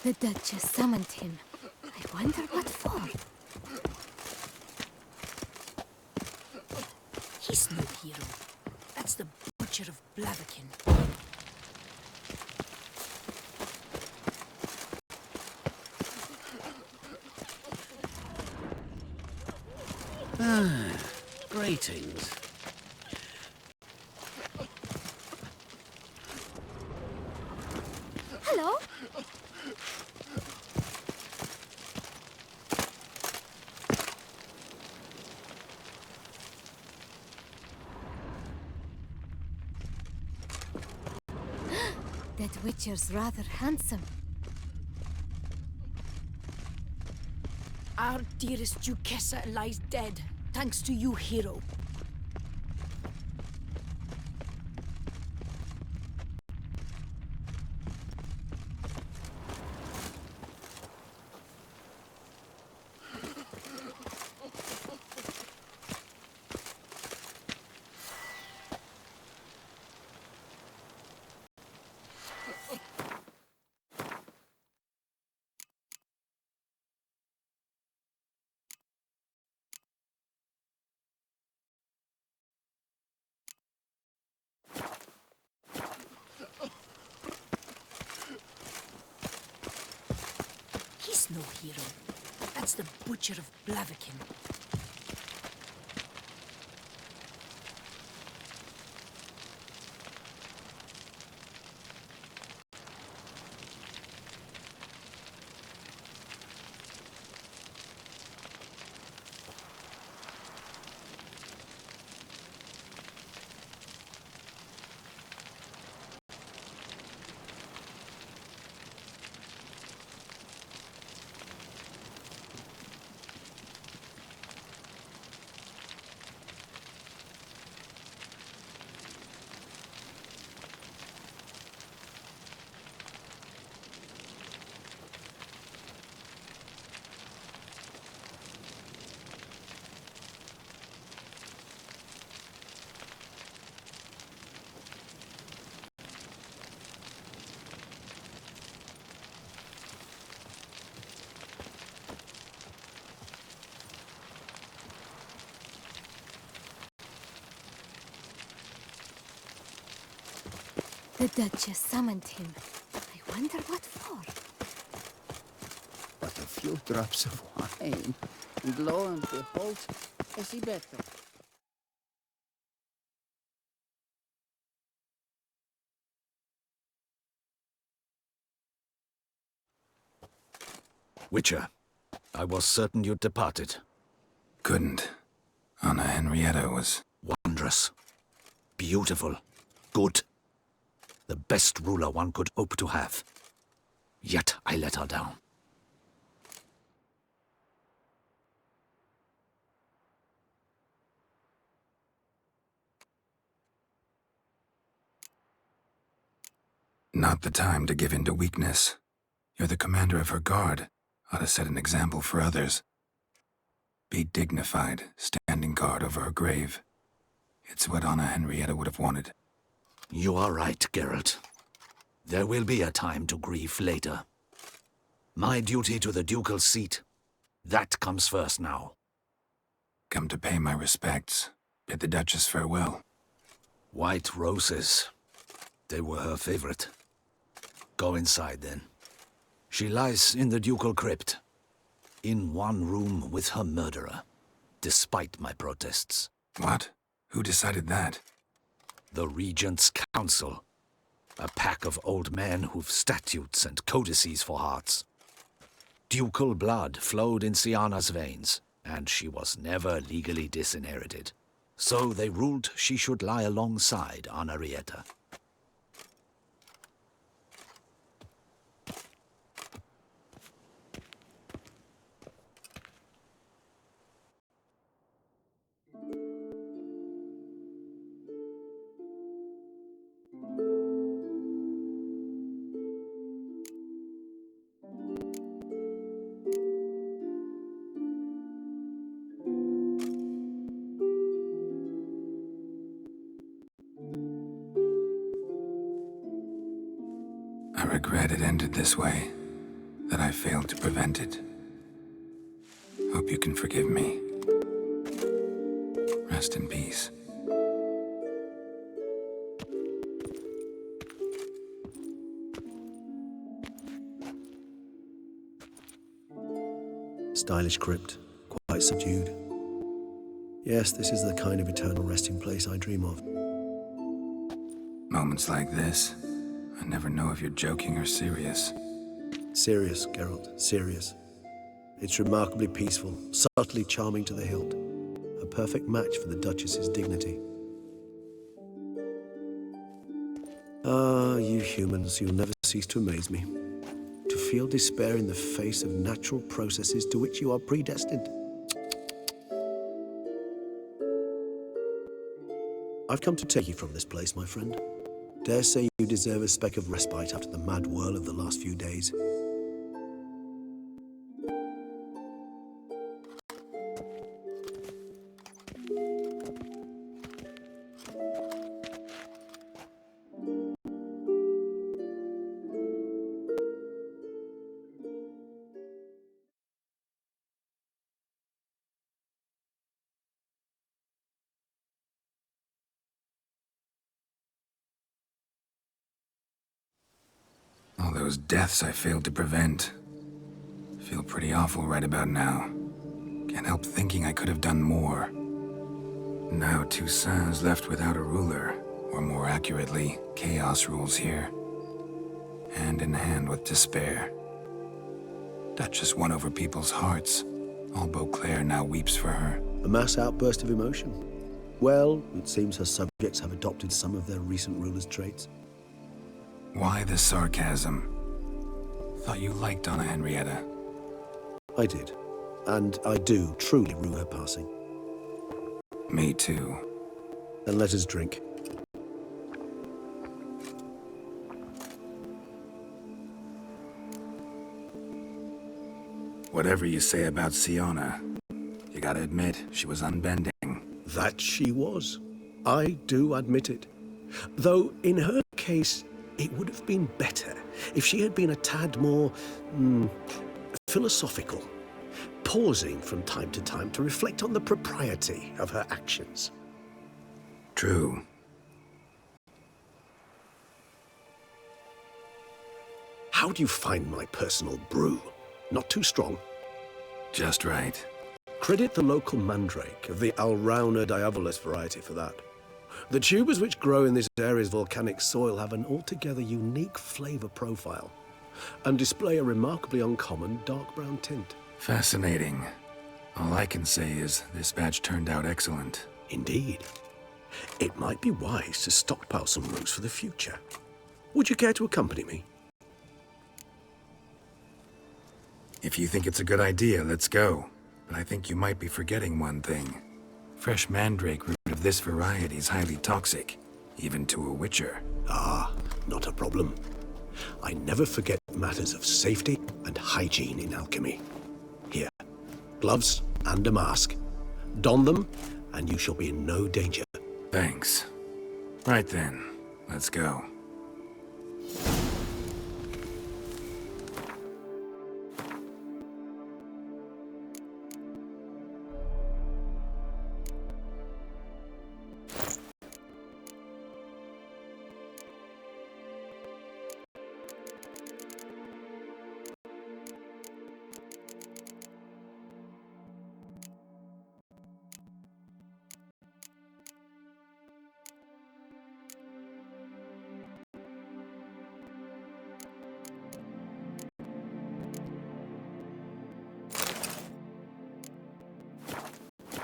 The Duchess summoned him. I wonder what for. He's no hero. That's the Butcher of Blaviken. Greetings. Hello? That Witcher's rather handsome. Our dearest Duchessa lies dead, thanks to you, hero. He's no hero. That's the Butcher of Blaviken. The Duchess summoned him. I wonder what for. But a few drops of wine, and lo and behold, I see better. Witcher, I was certain you'd departed. Couldn't. Anna Henrietta was... Wondrous. Beautiful. Good. The best ruler one could hope to have. Yet I let her down. Not the time to give in to weakness. You're the commander of her guard. Ought to set an example for others. Be dignified, standing guard over her grave. It's what Anna Henrietta would have wanted. You are right, Geralt. There will be a time to grieve later. My duty to the ducal seat, that comes first now. Come to pay my respects. Bid the Duchess farewell. White roses. They were her favorite. Go inside, then. She lies in the ducal crypt, in one room with her murderer, despite my protests. What? Who decided that? The Regent's Council. A pack of old men who've statutes and codices for hearts. Ducal blood flowed in Syanna's veins, and she was never legally disinherited. So they ruled she should lie alongside Anna Rieta. I regret it ended this way, that I failed to prevent it. Hope you can forgive me. Rest in peace. Stylish crypt, quite subdued. Yes, this is the kind of eternal resting place I dream of. Moments like this, I never know if you're joking or serious. Serious, Geralt, serious. It's remarkably peaceful, subtly charming to the hilt. A perfect match for the Duchess's dignity. Ah, you humans, you'll never cease to amaze me. To feel despair in the face of natural processes to which you are predestined. I've come to take you from this place, my friend. Dare say you deserve a speck of respite after the mad whirl of the last few days. All those deaths I failed to prevent. Feel pretty awful right about now. Can't help thinking I could have done more. Now Toussaint's left without a ruler, or more accurately, chaos rules here. Hand in hand with despair. Duchess won over people's hearts. All Beauclair now weeps for her. A mass outburst of emotion. Well, it seems her subjects have adopted some of their recent ruler's traits. Why the sarcasm? Thought you liked Donna Henrietta. I did. And I do truly rue her passing. Me too. Then let us drink. Whatever you say about Siona, you gotta admit, she was unbending. That she was. I do admit it. Though, in her case, it would have been better if she had been a tad more philosophical, pausing from time to time to reflect on the propriety of her actions. True. How do you find my personal brew? Not too strong? Just right. Credit the local mandrake of the Alrauna diabolus variety for that. The tubers which grow in this area's volcanic soil have an altogether unique flavor profile and display a remarkably uncommon dark brown tint. Fascinating. All I can say is this batch turned out excellent. Indeed. It might be wise to stockpile some roots for the future. Would you care to accompany me? If you think it's a good idea, let's go. But I think you might be forgetting one thing. Fresh mandrake root of this variety is highly toxic, even to a witcher. Ah, not a problem. I never forget matters of safety and hygiene in alchemy. Here, gloves and a mask. Don them, and you shall be in no danger. Thanks. Right then, let's go.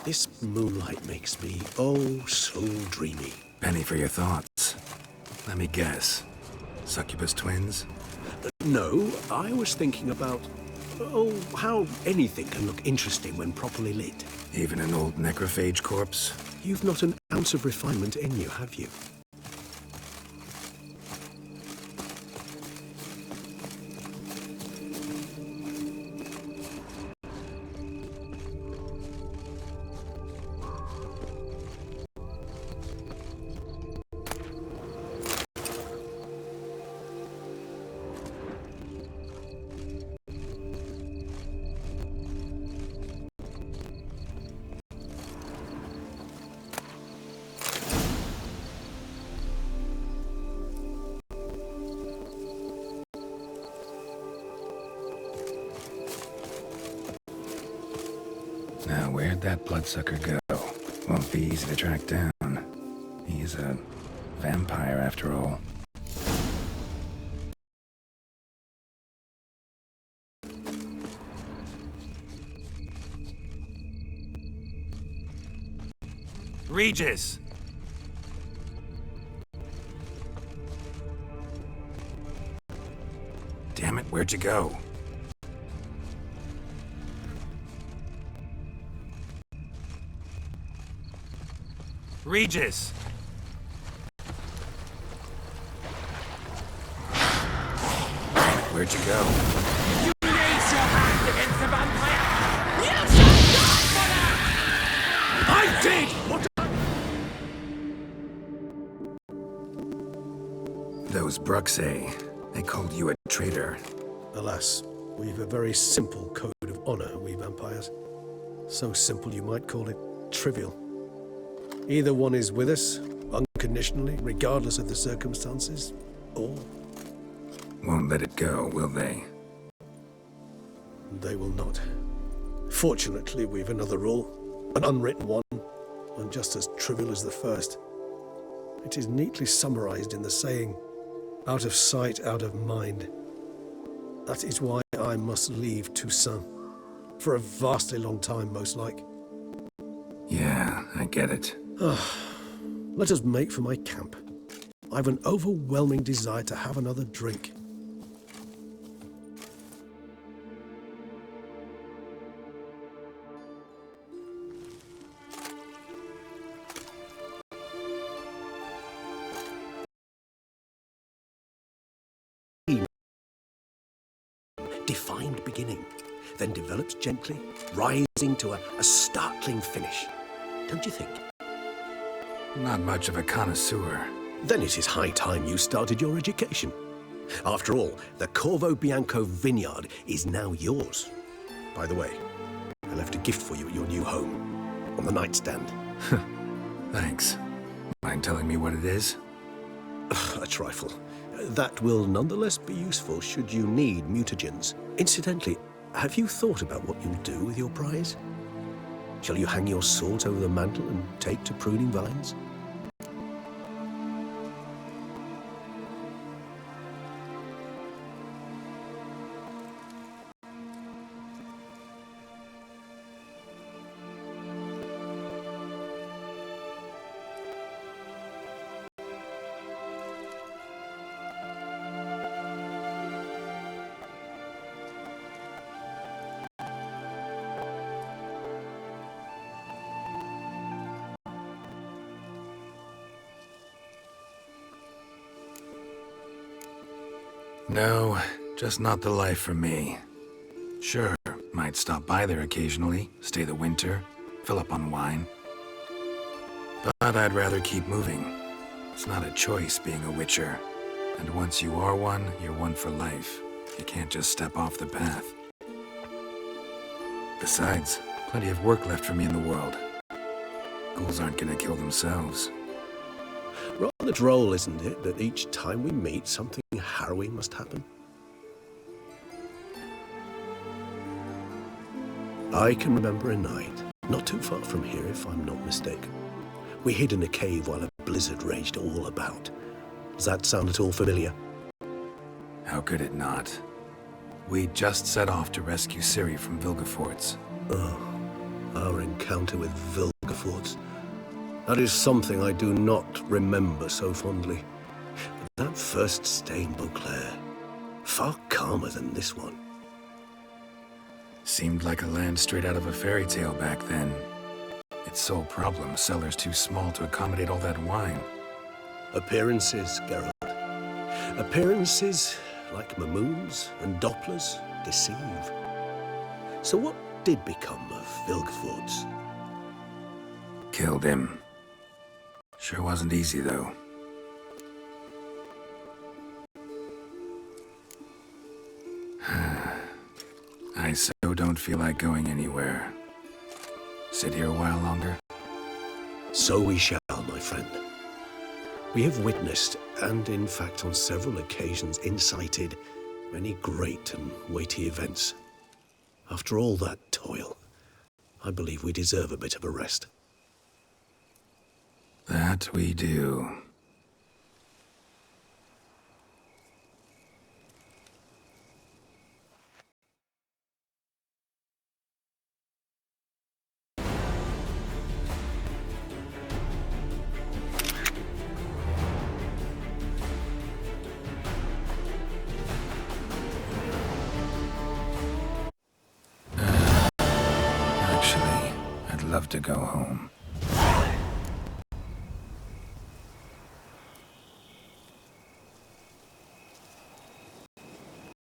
This moonlight makes me, oh, so dreamy. Penny for your thoughts. Let me guess. Succubus twins? No, I was thinking about, oh, how anything can look interesting when properly lit. Even an old necrophage corpse? You've not an ounce of refinement in you, have you? Now where'd that bloodsucker go? Won't be easy to track down. He's a vampire after all. Regis! Damn it, where'd you go? Regis! Damn it, where'd you go? You raise your hand against the vampire! You shall die for that! I did! What? Those Bruxay, they called you a traitor. Alas, we've a very simple code of honor, we vampires. So simple you might call it trivial. Either one is with us, unconditionally, regardless of the circumstances, or... Won't let it go, will they? They will not. Fortunately, we've another rule, an unwritten one, and just as trivial as the first. It is neatly summarized in the saying, out of sight, out of mind. That is why I must leave Toussaint. For a vastly long time, most like. Yeah, I get it. Let us make for my camp. I've an overwhelming desire to have another drink. Defined beginning, then develops gently, rising to a startling finish. Don't you think? Not much of a connoisseur. Then it is high time you started your education. After all, the Corvo Bianco vineyard is now yours. By the way, I left a gift for you at your new home, on the nightstand. Thanks. Mind telling me what it is? A trifle. That will nonetheless be useful should you need mutagens. Incidentally, have you thought about what you'll do with your prize? Shall you hang your sword over the mantle and take to pruning vines? No, just not the life for me. Sure, might stop by there occasionally, stay the winter, fill up on wine. But I'd rather keep moving. It's not a choice being a witcher. And once you are one, you're one for life. You can't just step off the path. Besides, plenty of work left for me in the world. Ghouls aren't gonna kill themselves. Rather droll, isn't it, that each time we meet, something harrowing must happen? I can remember a night, not too far from here if I'm not mistaken. We hid in a cave while a blizzard raged all about. Does that sound at all familiar? How could it not? We just set off to rescue Ciri from Vilgefortz. Oh, our encounter with Vilgefortz. That is something I do not remember so fondly. But that first stay in Beauclair, far calmer than this one. Seemed like a land straight out of a fairy tale back then. Its sole problem, cellars too small to accommodate all that wine. Appearances, Geralt. Appearances, like Mamoons and Dopplers, deceive. So what did become of Vilgefortz? Killed him. Sure wasn't easy, though. I so don't feel like going anywhere. Sit here a while longer? So we shall, my friend. We have witnessed, and in fact on several occasions incited, many great and weighty events. After all that toil, I believe we deserve a bit of a rest. That we do. Actually, I'd love to go home.